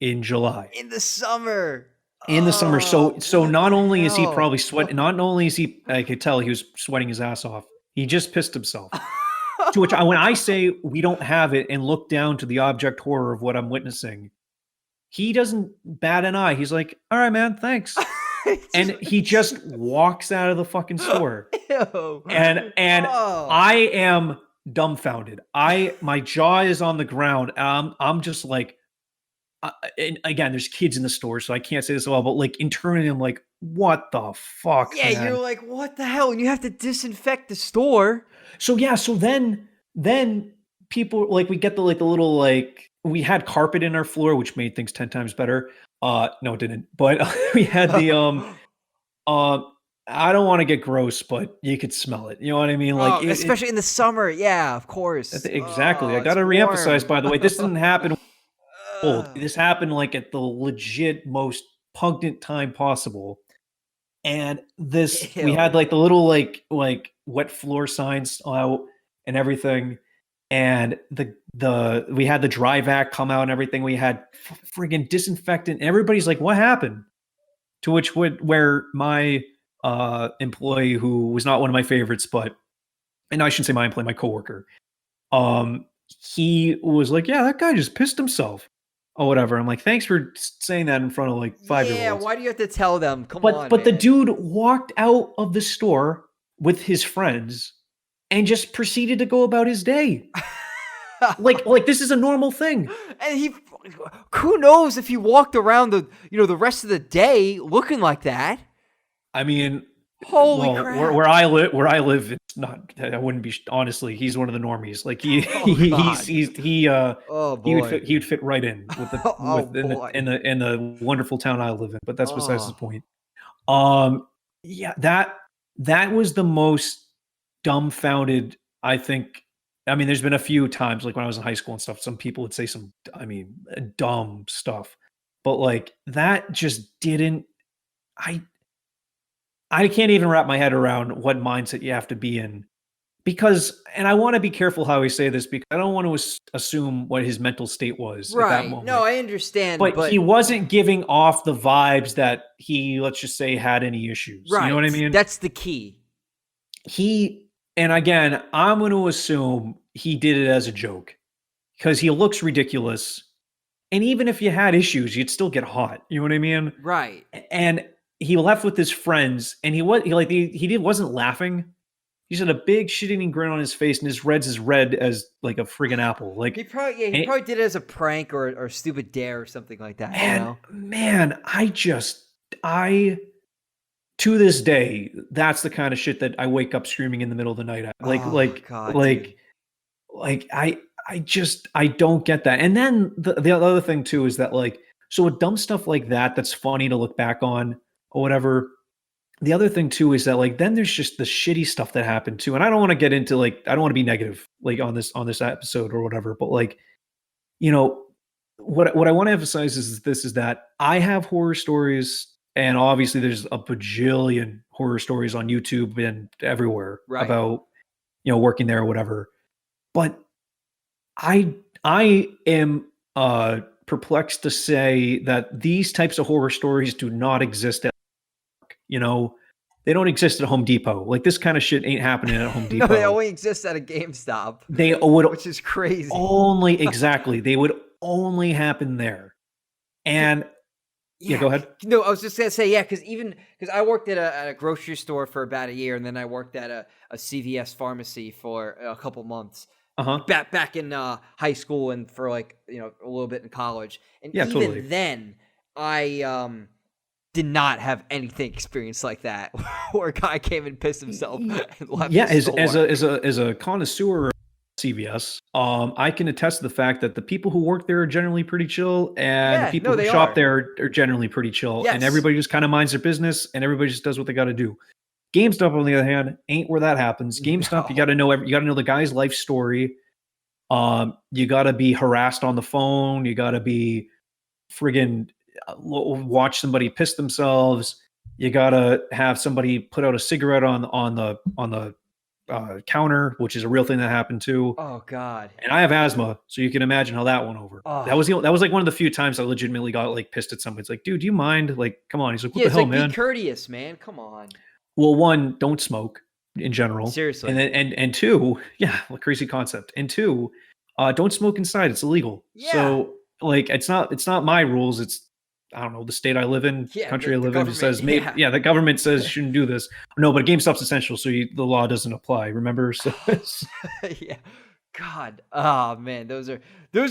in July. In the summer. So not only is he probably sweating, not only is he, I could tell he was sweating his ass off. He just pissed himself. To which when I say we don't have it and look down to the object horror of what I'm witnessing, he doesn't bat an eye. He's like, all right, man, thanks. And he just walks out of the fucking store. Ew. And I am dumbfounded. My jaw is on the ground. I'm just like, and again, there's kids in the store, so I can't say this well, but like internally, I'm like, what the fuck? Yeah, man? you're like, what the hell? And you have to disinfect the store. So yeah, so then people like we get the little like we had carpet in our floor, which made things 10 times better. No, it didn't. But we had the I don't want to get gross, but you could smell it. You know what I mean? Like especially in the summer. Yeah, of course. Exactly. I got to reemphasize, by the way, this didn't happen cold. This happened like at the legit most pungent time possible. And this, we had like the little like wet floor signs out and everything. And we had the dry vac come out and everything. We had friggin' disinfectant. And everybody's like, what happened? To which where my employee, who was not one of my favorites, and I shouldn't say my employee, my coworker, he was like, yeah, that guy just pissed himself or whatever. I'm like, thanks for saying that in front of like 5-year-olds. Yeah, why do you have to tell them? Come on, but the dude walked out of the store with his friends and just proceeded to go about his day. like this is a normal thing. And who knows if he walked around the rest of the day looking like that. I mean, holy crap. Where I live, it's not. I wouldn't be honestly. He's one of the normies. Like he would fit right in with in the wonderful town I live in. But that's besides the point. Yeah, that was the most dumbfounded. I think. I mean, there's been a few times, like when I was in high school and stuff. Some people would say some, dumb stuff, but like that just didn't. I can't even wrap my head around what mindset you have to be in because, and I want to be careful how I say this because I don't want to assume what his mental state was at that moment. No, I understand. But he wasn't giving off the vibes that he, let's just say, had any issues. Right. You know what I mean? That's the key. And again, I'm going to assume he did it as a joke because he looks ridiculous. And even if you had issues, you'd still get hot. You know what I mean? Right. And he left with his friends, and he wasn't laughing. He's had a big shit-eating grin on his face, and his red's as red as like a friggin' apple. Like he probably did it as a prank or a stupid dare or something like that. And man, to this day, that's the kind of shit that I wake up screaming in the middle of the night at. I don't get that. And then the other thing too is that like, so with dumb stuff like that's funny to look back on or whatever. The other thing too is that like, then there's just the shitty stuff that happened too. And I don't want to get into like, I don't want to be negative like on this episode or whatever, but like, what I want to emphasize is that I have horror stories. And obviously there's a bajillion horror stories on YouTube and everywhere about, working there or whatever. But I am perplexed to say that these types of horror stories do not exist at, they don't exist at Home Depot. Like this kind of shit ain't happening at Home Depot. No, they only exist at a GameStop. Which is crazy. Exactly. They would only happen there. And Yeah, go ahead. No, I was just gonna say, because I worked at a grocery store for about a year, and then I worked at a CVS pharmacy for a couple months back in high school, and for like a little bit in college. And Yeah, even totally. then, I did not have anything experience like that, where a guy came and pissed himself and left Yeah, the store. as a connoisseur of CVS, I can attest to the fact that the people who work there are generally pretty chill, and the Yeah, people no, who they shop are. there are generally pretty chill, and Yes. everybody just kind of minds their business, and everybody just does what they got to do. GameStop, on the other hand, ain't where that happens. GameStop, you got No. to know you got to know the guy's life story. You got to be harassed on the phone. You got to be friggin' watch somebody piss themselves. You got to have somebody put out a cigarette on the counter, which is a real thing that happened too. Oh God. And I have asthma, so you can imagine how that went over. That Oh. was like one of the few times I legitimately got like pissed at somebody. It's like, dude, do you mind? Like, come on. He's like, what Yeah, the it's hell, like be man? courteous, man. Come on. Well, one, don't smoke in general, and Seriously. then and two, yeah, what crazy concept. And two, don't smoke inside. It's illegal. Yeah. So like, it's not my rules. It's I don't know the state I live in, Yeah, country I the live in, just government. says maybe Yeah. the government says shouldn't do this. No, but GameStop's essential, so the law doesn't apply. Remember? So Yeah. God. Oh man, those are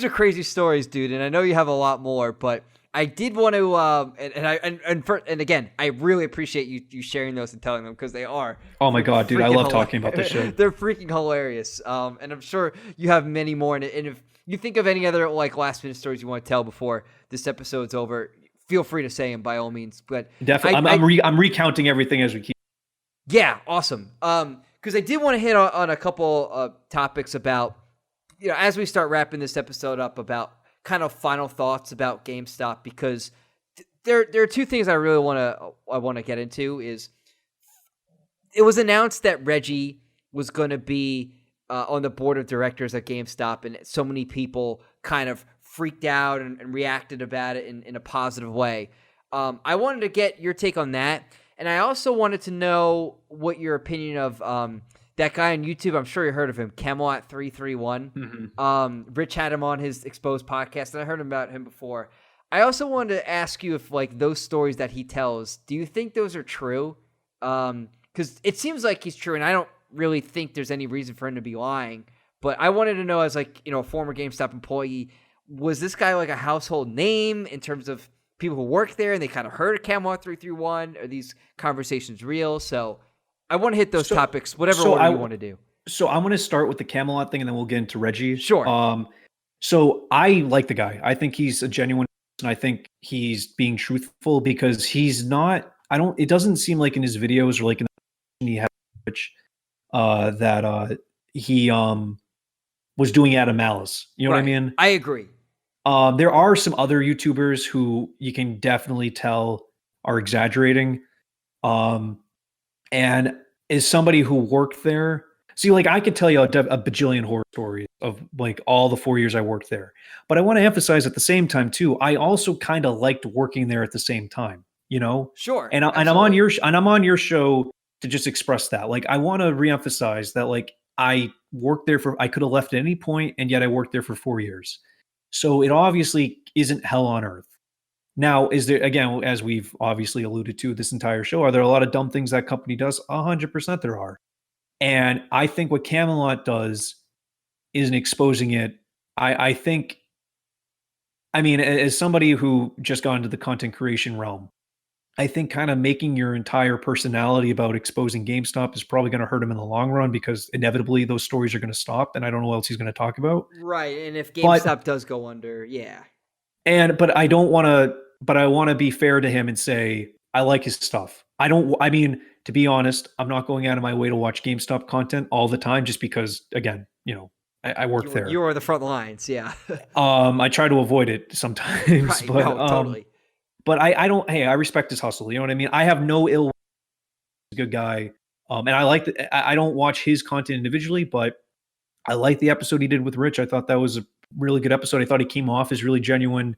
crazy stories, dude. And I know you have a lot more, but I did want to and again, I really appreciate you sharing those and telling them, because they are oh my god, dude, I freaking love talking about this hilarious. shit. They're freaking hilarious. And I'm sure you have many more. And if you think of any other like last minute stories you want to tell before this episode's over, feel free to say them by all means. But Definitely, I'm recounting everything as we keep. yeah, awesome. Because I did want to hit on a couple of topics about, as we start wrapping this episode up, about kind of final thoughts about GameStop, because there are two things I really want to get into. Is it was announced that Reggie was going to be on the board of directors at GameStop, and so many people kind of freaked out and reacted about it in a positive way. I wanted to get your take on that. And I also wanted to know what your opinion of that guy on YouTube. I'm sure you heard of him, Camelot331. Mm-hmm. Rich had him on his Exposed podcast, and I heard about him before. I also wanted to ask you if, like, those stories that he tells, do you think those are true? Because it seems like he's true, and I don't really think there's any reason for him to be lying. But I wanted to know, as like, a former GameStop employee, was this guy like a household name in terms of people who work there and they kind of heard of Camelot 331? Are these conversations real? So I want to hit those topics, whatever order you want to do. So I'm going to start with the Camelot thing, and then we'll get into Reggie. Sure. So I like the guy. I think he's a genuine person. I think he's being truthful, because he's not. It doesn't seem like in his videos or like in the he had that he was doing it out of malice. You know what I mean? I agree. There are some other YouTubers who you can definitely tell are exaggerating. And as somebody who worked there, see, like I could tell you a bajillion horror stories of like all the 4 years I worked there. But I want to emphasize at the same time too, I also kind of liked working there at the same time, Sure. And I'm on your show to just express that. Like I want to reemphasize that like I worked there I could have left at any point, and yet I worked there for 4 years. So it obviously isn't hell on earth. Now, is there, again, as we've obviously alluded to this entire show, are there a lot of dumb things that company does? 100% there are. And I think what Camelot does is in exposing it. I think, I mean, as somebody who just got into the content creation realm, I think kind of making your entire personality about exposing GameStop is probably going to hurt him in the long run, because inevitably those stories are going to stop, and I don't know what else he's going to talk about. Right. And if GameStop does go under, yeah. But I don't want to, but I want to be fair to him and say, I like his stuff. I mean, to be honest, I'm not going out of my way to watch GameStop content all the time, just because, again, I work there. You are the front lines. Yeah. I try to avoid it sometimes, Right. but, No, totally. But I don't, hey, I respect his hustle. You know what I mean? I have no ill, good guy. And I don't watch his content individually, but I like the episode he did with Rich. I thought that was a really good episode. I thought he came off as really genuine.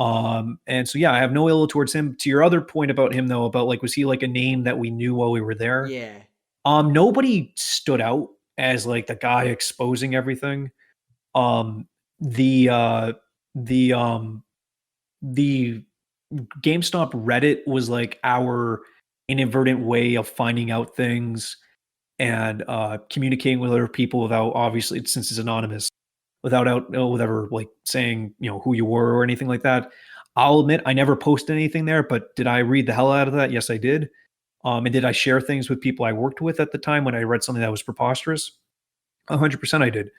And so, yeah, I have no ill towards him. To your other point about him though, about like, was he like a name that we knew while we were there? Yeah. Nobody stood out as like the guy exposing everything. The GameStop Reddit was like our inadvertent way of finding out things and communicating with other people without, obviously, since it's anonymous, without ever like saying, who you were or anything like that. I'll admit I never posted anything there, but did I read the hell out of that? Yes, I did. And did I share things with people I worked with at the time when I read something that was preposterous? 100% I did.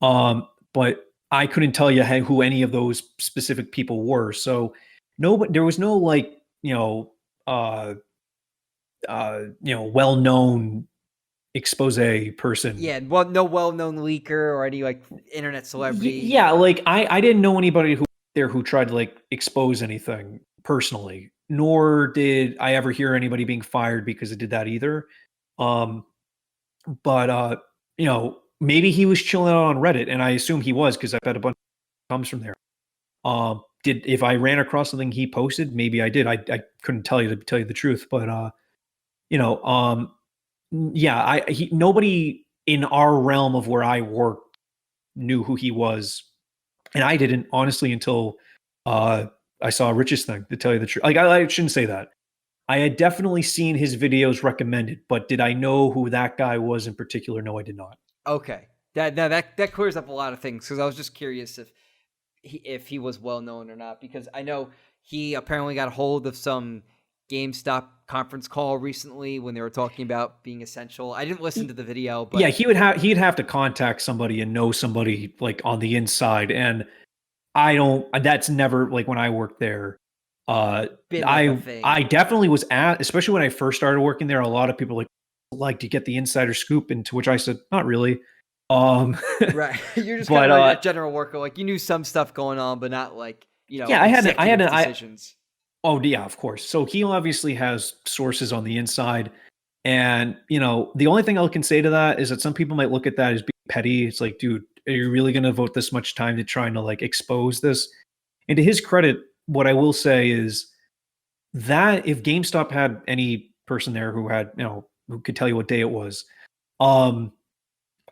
But I couldn't tell you who any of those specific people were. So there was no like, well-known expose person. Yeah, well, no well-known leaker or any like internet celebrity. Yeah, like I didn't know anybody who tried to like expose anything personally, nor did I ever hear anybody being fired because it did that either. But maybe he was chilling out on Reddit, and I assume he was because I bet a bunch comes from there. If I ran across something he posted, maybe I did. I couldn't tell you, to tell you the truth, but yeah, nobody in our realm of where I worked knew who he was, and I didn't honestly until I saw Rich's thing. To tell you the truth, like I shouldn't say that. I had definitely seen his videos recommended, but did I know who that guy was in particular? No, I did not. Okay, that clears up a lot of things, because I was just curious if he was well known or not, because I know he apparently got a hold of some GameStop conference call recently when they were talking about being essential. I didn't listen to the video, but yeah, he'd have to contact somebody and know somebody like on the inside, and that's never like when I worked there. I definitely was especially when I first started working there, a lot of people like to get the insider scoop, into which I said, not really. Right. You're just kind of like a general worker. Like, you knew some stuff going on, but not like, yeah, I had decisions. Oh yeah, of course. So he obviously has sources on the inside. And, the only thing I can say to that is that some people might look at that as being petty. It's like, dude, are you really going to devote this much time to trying to like expose this? And to his credit, what I will say is that if GameStop had any person there who had, who could tell you what day it was,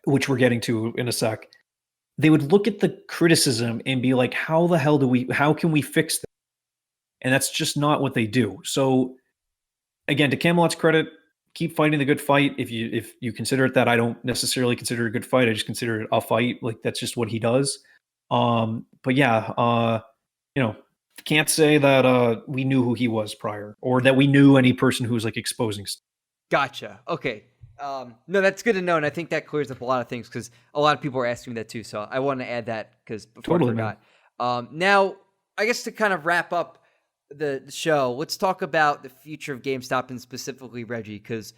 which we're getting to in a sec, they would look at the criticism and be like, how can we fix this? And that's just not what they do. So again, to Camelot's credit, keep fighting the good fight. If you consider it that, I don't necessarily consider it a good fight. I just consider it a fight. Like, that's just what he does. But yeah, can't say that we knew who he was prior, or that we knew any person who was like exposing stuff. Gotcha. Okay. No, that's good to know, and I think that clears up a lot of things, because a lot of people are asking me that too. So I want to add that, because before I forgot. Now, I guess to kind of wrap up the show, let's talk about the future of GameStop, and specifically Reggie, because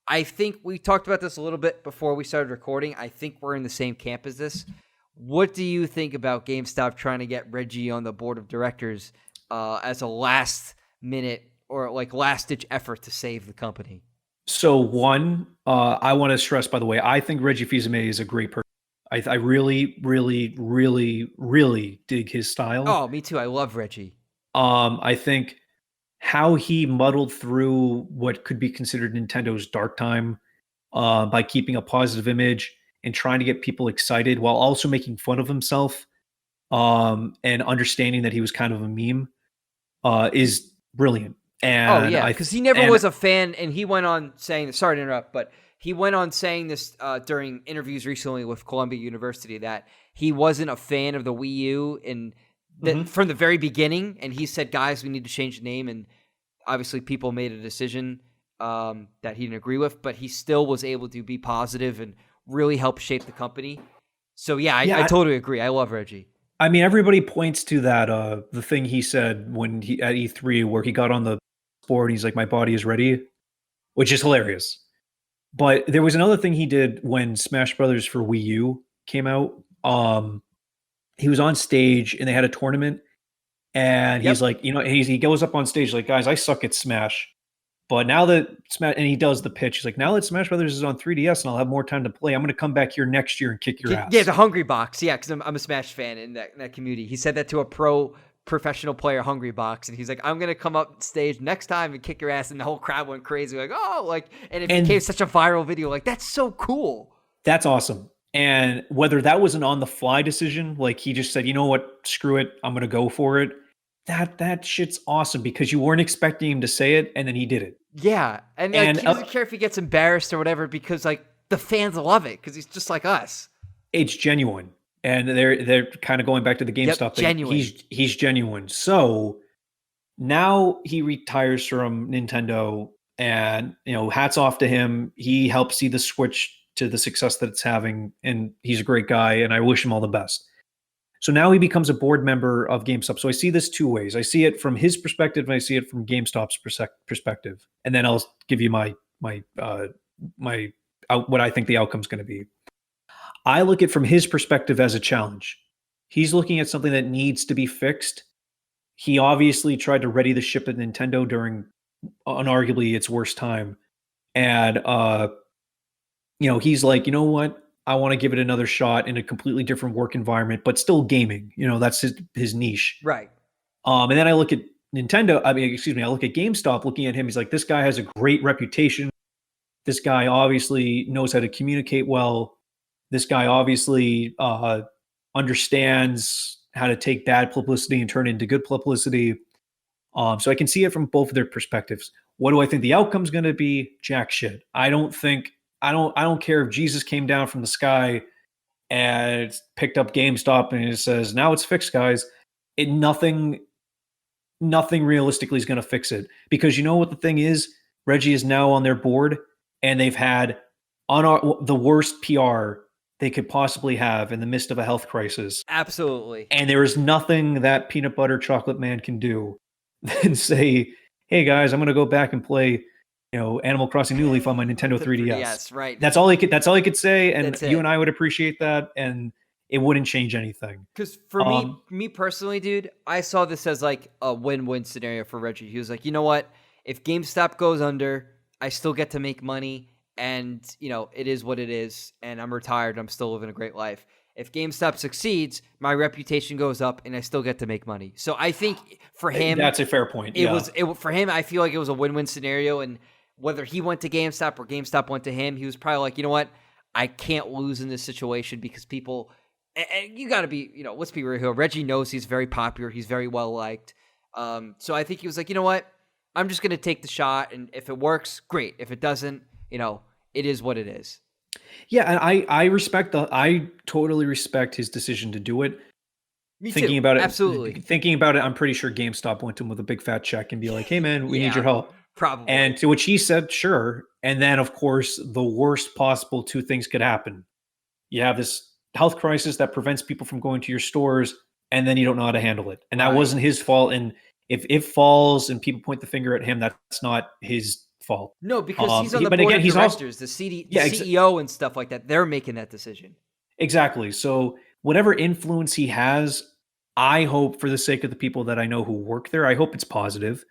I think we talked about this a little bit before we started recording. I think we're in the same camp as this. What do you think about GameStop trying to get Reggie on the board of directors as a last minute or like last ditch effort to save the company? So one, I want to stress, by the way, I think Reggie Fils-Aimé is a great person. I really, really, really, really dig his style. Oh, me too. I love Reggie. I think how he muddled through what could be considered Nintendo's dark time by keeping a positive image and trying to get people excited while also making fun of himself, and understanding that he was kind of a meme, is brilliant. And because he never was a fan, and he went on saying, sorry to interrupt, but he went on saying this during interviews recently with Columbia University, that he wasn't a fan of the Wii U, and from the very beginning, and he said, guys, we need to change the name, and obviously people made a decision that he didn't agree with, but he still was able to be positive and really help shape the company. So I totally agree. I love Reggie. I mean, everybody points to that the thing he said when he at E3, where he got on the board and he's like, my body is ready, which is hilarious. But there was another thing he did when Smash Brothers for Wii U came out. He was on stage and they had a tournament, and he's like, he goes up on stage like, guys, I suck at Smash, but now that Smash, and he does the pitch, he's like, now that Smash Brothers is on 3DS and I'll have more time to play, I'm going to come back here next year and kick your ass. Yeah, the Hungry Box. Yeah, because I'm a Smash fan in that community. He said that to a professional player, Hungry Box, and he's like, I'm going to come up stage next time and kick your ass, and the whole crowd went crazy, like, oh, like, and it became such a viral video. Like, that's so cool. That's awesome. And whether that was an on-the-fly decision, like he just said, you know what, screw it, I'm going to go for it, that shit's awesome because you weren't expecting him to say it, and then he did it. Yeah, and like And he doesn't care if he gets embarrassed or whatever because like the fans love it because he's just like us. it's genuine, and they're kind of going back to the GameStop thing. Genuine. He's genuine. So now he retires from Nintendo, and hats off to him. He helped see the Switch to the success that it's having, and he's a great guy, and I wish him all the best. So now he becomes a board member of GameStop. So I see this two ways. I see it from his perspective, and I see it from GameStop's perspective. And then I'll give you my what I think the outcome's going to be. I look at it from his perspective as a challenge. He's looking at something that needs to be fixed. He obviously tried to ready the ship at Nintendo during unarguably its worst time. And he's like, you know what? I want to give it another shot in a completely different work environment, but still gaming. That's his niche. Right. And then I look at Nintendo. I look at GameStop. Looking at him, he's like, this guy has a great reputation. This guy obviously knows how to communicate well. This guy obviously understands how to take bad publicity and turn it into good publicity. So I can see it from both of their perspectives. What do I think the outcome's going to be? Jack shit. I don't care if Jesus came down from the sky and picked up GameStop and it says, now it's fixed, guys. Nothing realistically is going to fix it, because you know what the thing is? Reggie is now on their board, and they've had the worst PR they could possibly have in the midst of a health crisis. Absolutely. And there is nothing that peanut butter chocolate man can do than say, hey guys, I'm going to go back and play Animal Crossing New Leaf on my Nintendo 3DS. Yes, right. That's all he could say, and you and I would appreciate that, and it wouldn't change anything. Because for me personally, dude, I saw this as like a win-win scenario for Reggie. He was like, you know what? If GameStop goes under, I still get to make money, and it is what it is, and I'm retired. I'm still living a great life. If GameStop succeeds, my reputation goes up, and I still get to make money. So I think for him, that's a fair point. For him, I feel like it was a win-win scenario, and whether he went to GameStop or GameStop went to him, he was probably like, you know what? I can't lose in this situation because people, and you got to be, let's be real here. Reggie knows he's very popular. He's very well liked. So I think he was like, you know what? I'm just going to take the shot. And if it works, great. If it doesn't, it is what it is. Yeah. And I totally respect his decision to do it. Me thinking too. about it, Absolutely. Thinking about it, I'm pretty sure GameStop went to him with a big fat check and be like, hey man, we need your help. Probably. And to which he said, sure. And then, of course, the worst possible two things could happen. You have this health crisis that prevents people from going to your stores, and then you don't know how to handle it. And that wasn't his fault. And if it falls and people point the finger at him, that's not his fault. No, because he's on the board of directors, the CEO and stuff like that. They're making that decision. Exactly. So whatever influence he has, I hope, for the sake of the people that I know who work there, I hope it's positive.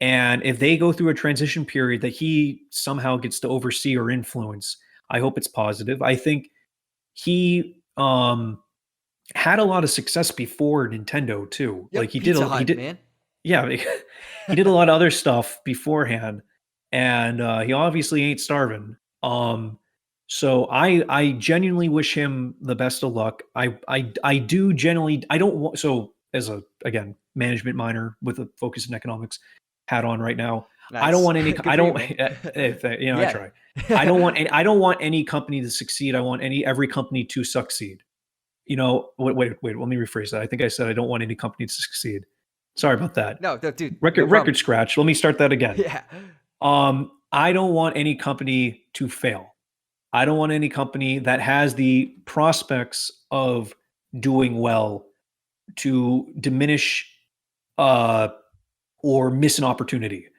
And if they go through a transition period that he somehow gets to oversee or influence, I hope it's positive. I think he had a lot of success before Nintendo too. Yep, like he Pizza did, Hut, man. Yeah, he did a lot of other stuff beforehand, and he obviously ain't starving. So I genuinely wish him the best of luck. I do genuinely. I don't want, so as a, again, management minor with a focus in economics hat on right now. Nice. I don't want any. I don't. I try. I don't want any company to succeed. I want every company to succeed. Wait. Let me rephrase that. I think I said I don't want any company to succeed. Sorry about that. No, dude. Record scratch. Let me start that again. Yeah. I don't want any company to fail. I don't want any company that has the prospects of doing well to diminish or miss an opportunity,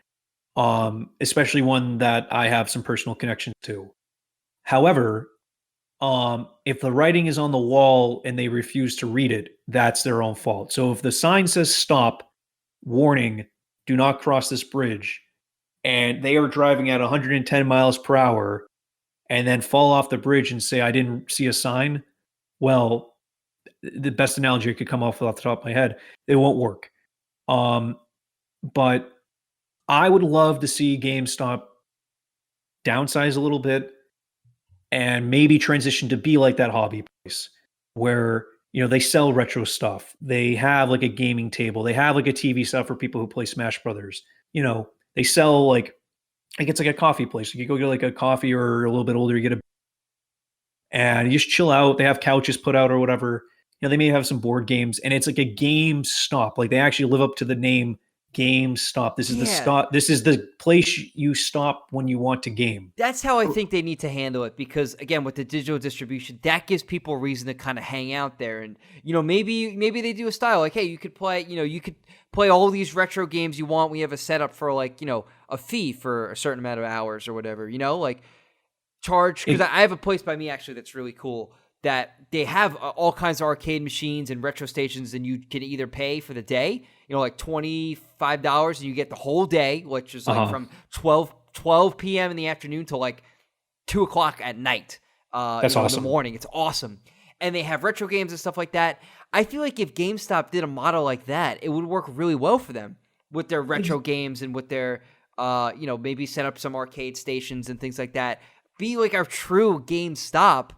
especially one that I have some personal connection to. However, if the writing is on the wall and they refuse to read it, that's their own fault. So if the sign says stop, warning, do not cross this bridge, and they are driving at 110 miles per hour and then fall off the bridge and say, I didn't see a sign, well, the best analogy I could come off the top of my head, it won't work. But I would love to see GameStop downsize a little bit and maybe transition to be like that hobby place where they sell retro stuff. They have like a gaming table. They have like a TV set for people who play Smash Brothers. They sell like it's like a coffee place. You go get like a coffee, or a little bit older, you get a and you just chill out. They have couches put out or whatever. They may have some board games, and it's like a GameStop. Like they actually live up to the name GameStop. This is the stop. This is the place you stop when you want to game. That's how I think they need to handle it, because again, with the digital distribution, that gives people a reason to kind of hang out there. And maybe they do a style like, hey, you could play all these retro games you want. We have a setup for like a fee for a certain amount of hours or whatever. Like charge, because I have a place by me actually that's really cool, that they have all kinds of arcade machines and retro stations, and you can either pay for the day, like $25, and you get the whole day, which is like from 12 p.m. in the afternoon till like 2 o'clock at night. That's awesome. In the morning. It's awesome. And they have retro games and stuff like that. I feel like if GameStop did a model like that, it would work really well for them with their retro games and with their, maybe set up some arcade stations and things like that. Be like our true GameStop.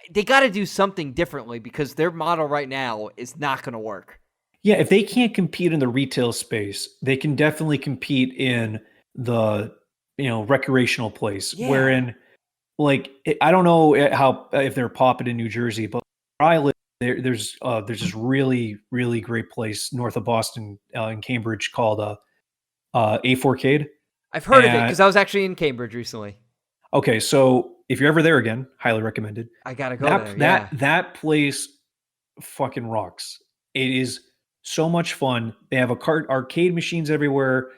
They got to do something differently, because their model right now is not going to work. Yeah, if they can't compete in the retail space, they can definitely compete in the recreational place. Yeah. Wherein, like, I don't know if they're popping in New Jersey, but where I live, there's this really, really great place north of Boston in Cambridge called A4Cade. I've heard of it because I was actually in Cambridge recently. Okay, so if you're ever there again, highly recommended. I gotta go there. That place fucking rocks. It is so much fun. They have arcade machines everywhere.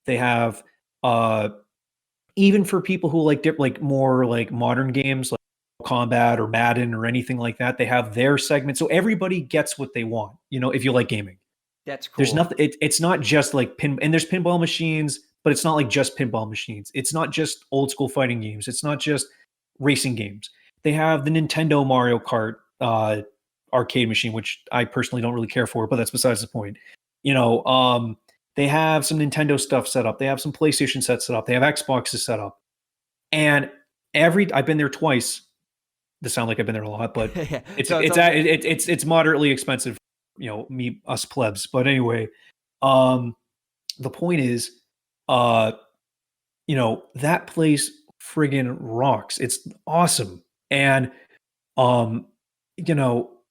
They have even for people who like more like modern games like Combat or Madden or anything like that, they have their segment. So everybody gets what they want, if you like gaming. That's cool. There's nothing, it's not just like and there's pinball machines, but it's not like just pinball machines. It's not just old school fighting games. It's not just racing games. They have the Nintendo Mario Kart arcade machine, which I personally don't really care for, but that's besides the point. They have some Nintendo stuff set up. They have some PlayStation sets set up. They have Xboxes set up. And I've been there twice. This sounds like I've been there a lot, but it's moderately expensive, us plebs. But anyway, the point is, that place friggin' rocks. It's awesome. And,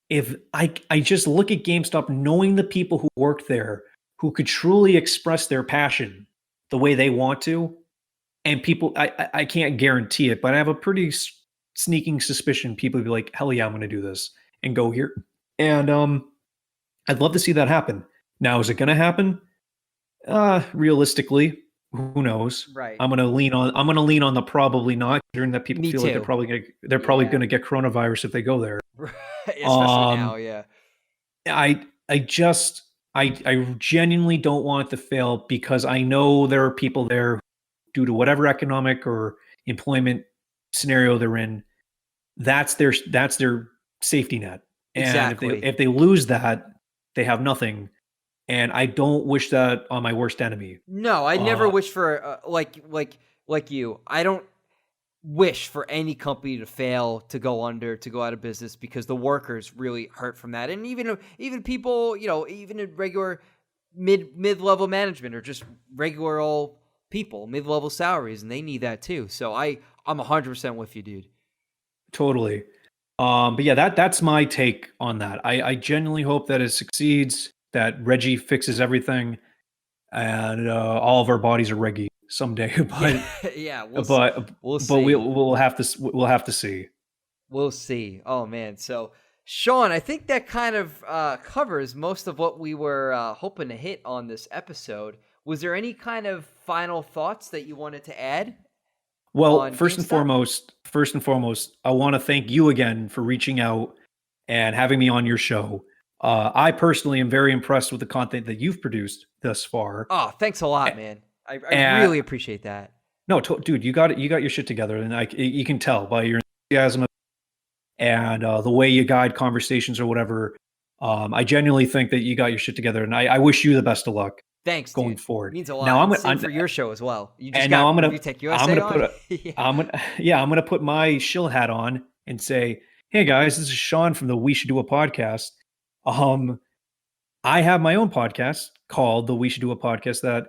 if I just look at GameStop, knowing the people who work there, who could truly express their passion the way they want to, and people, I can't guarantee it, but I have a pretty sneaking suspicion people would be like, hell yeah, I'm going to do this and go here. And I'd love to see that happen. Now, is it going to happen? Realistically, who knows? Right. I'm going to lean on the probably not, considering that people feel like they're probably going to get coronavirus if they go there. Especially now, yeah. I genuinely don't want it to fail, because I know there are people there, due to whatever economic or employment scenario they're in, that's their safety net. And exactly. if they lose that, they have nothing. And I don't wish that on my worst enemy. No, I never wish for like you. I don't wish for any company to fail, to go under, to go out of business, because the workers really hurt from that. And even people, even in regular mid-level management, or just regular old people, mid-level salaries, and they need that too. So I'm 100% with you, dude. Totally. But yeah, that's my take on that. I genuinely hope that it succeeds, that Reggie fixes everything, and all of our bodies are Reggie someday. But yeah, we'll see. We'll have to see. We'll see. Oh man. So Sean, I think that kind of covers most of what we were hoping to hit on this episode. Was there any kind of final thoughts that you wanted to add? Well, first and foremost, I want to thank you again for reaching out and having me on your show. I personally am very impressed with the content that you've produced thus far. Oh, thanks a lot, man. I really appreciate that. No, dude, you got your shit together, and you can tell by your enthusiasm and the way you guide conversations or whatever. I genuinely think that you got your shit together, and I wish you the best of luck. Thanks, going dude. forward. It means a lot. Now I'm for your show as well. You just and got now ReviewTechUSA on. I'm gonna put my shill hat on and say, Hey guys, this is Sean from the We Should Do a Podcast. I have my own podcast called the We Should Do a Podcast that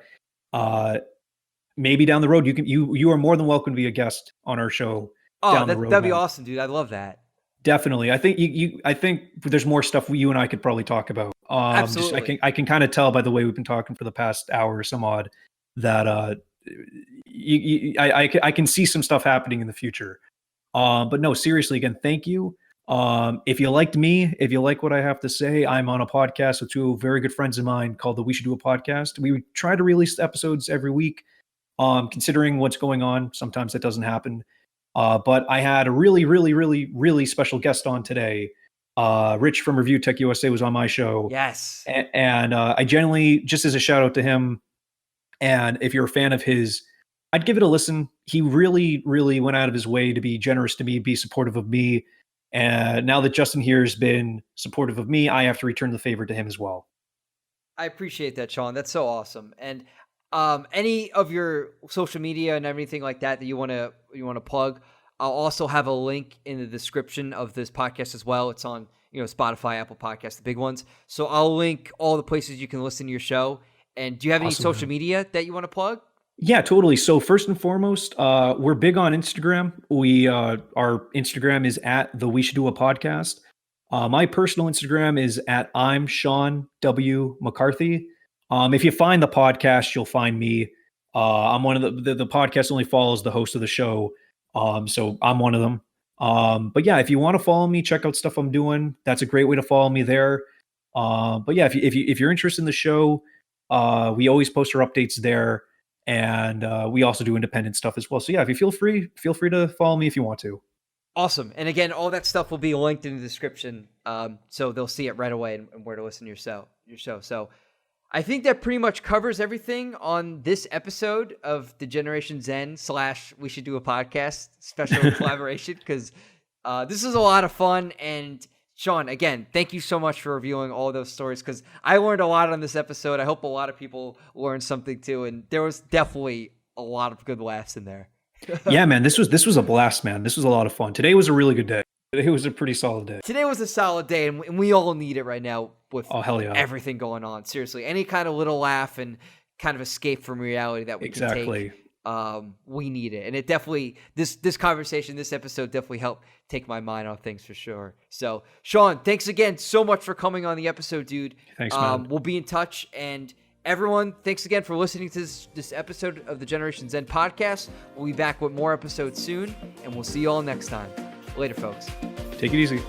maybe down the road you are more than welcome to be a guest on our show Oh, down the road. that'd be awesome, dude. I'd love that. Definitely. I think I think there's more stuff you and I could probably talk about. Absolutely. I can kind of tell by the way we've been talking for the past hour or some odd that I can see some stuff happening in the future. But no, seriously, again, thank you. If you liked me, if you like what I have to say, I'm on a podcast with two very good friends of mine called the We Should Do a Podcast. We try to release episodes every week. Considering what's going on, sometimes that doesn't happen. But I had a really, really, really, really special guest on today. Rich from ReviewTechUSA was on my show. Yes. And I generally, just as a shout out to him, and if you're a fan of his, I'd give it a listen. He really, really went out of his way to be generous to me, be supportive of me. And now that Justin here has been supportive of me, I have to return the favor to him as well. I appreciate that, Sean. That's so awesome. And any of your social media and everything like that you want to plug, I'll also have a link in the description of this podcast as well. It's on Spotify, Apple Podcasts, the big ones. So I'll link all the places you can listen to your show. And do you have any social media that you want to plug? Yeah, totally. So first and foremost, we're big on Instagram. Our Instagram is at the We Should Do a Podcast. My personal Instagram is at I'm Sean W McCarthy. If you find the podcast, you'll find me. I'm one of the podcast only follows the host of the show. So I'm one of them. But yeah, if you want to follow me, check out stuff I'm doing. That's a great way to follow me there. But yeah, if you're interested in the show, we always post our updates there. And we also do independent stuff as well. So yeah, if you feel free to follow me if you want to. Awesome. And again, all that stuff will be linked in the description. So they'll see it right away and where to listen to your show. So I think that pretty much covers everything on this episode of the GenerationZen / We Should Do a Podcast special collaboration, because this is a lot of fun. And Sean, again, thank you so much for reviewing all those stories, because I learned a lot on this episode. I hope a lot of people learned something too, and there was definitely a lot of good laughs in there. Yeah, man, this was a blast, man. This was a lot of fun. Today was a really good day. It was a pretty solid day. Today was a solid day, and we all need it right now with hell yeah. everything going on. Seriously, any kind of little laugh and kind of escape from reality that we can take. We need it. And it definitely, this conversation, this episode definitely helped take my mind off things for sure. So Sean, thanks again so much for coming on the episode, dude. Thanks, man. We'll be in touch. And everyone, thanks again for listening to this episode of the GenerationZen podcast. We'll be back with more episodes soon, and we'll see you all next time. Later, folks. Take it easy.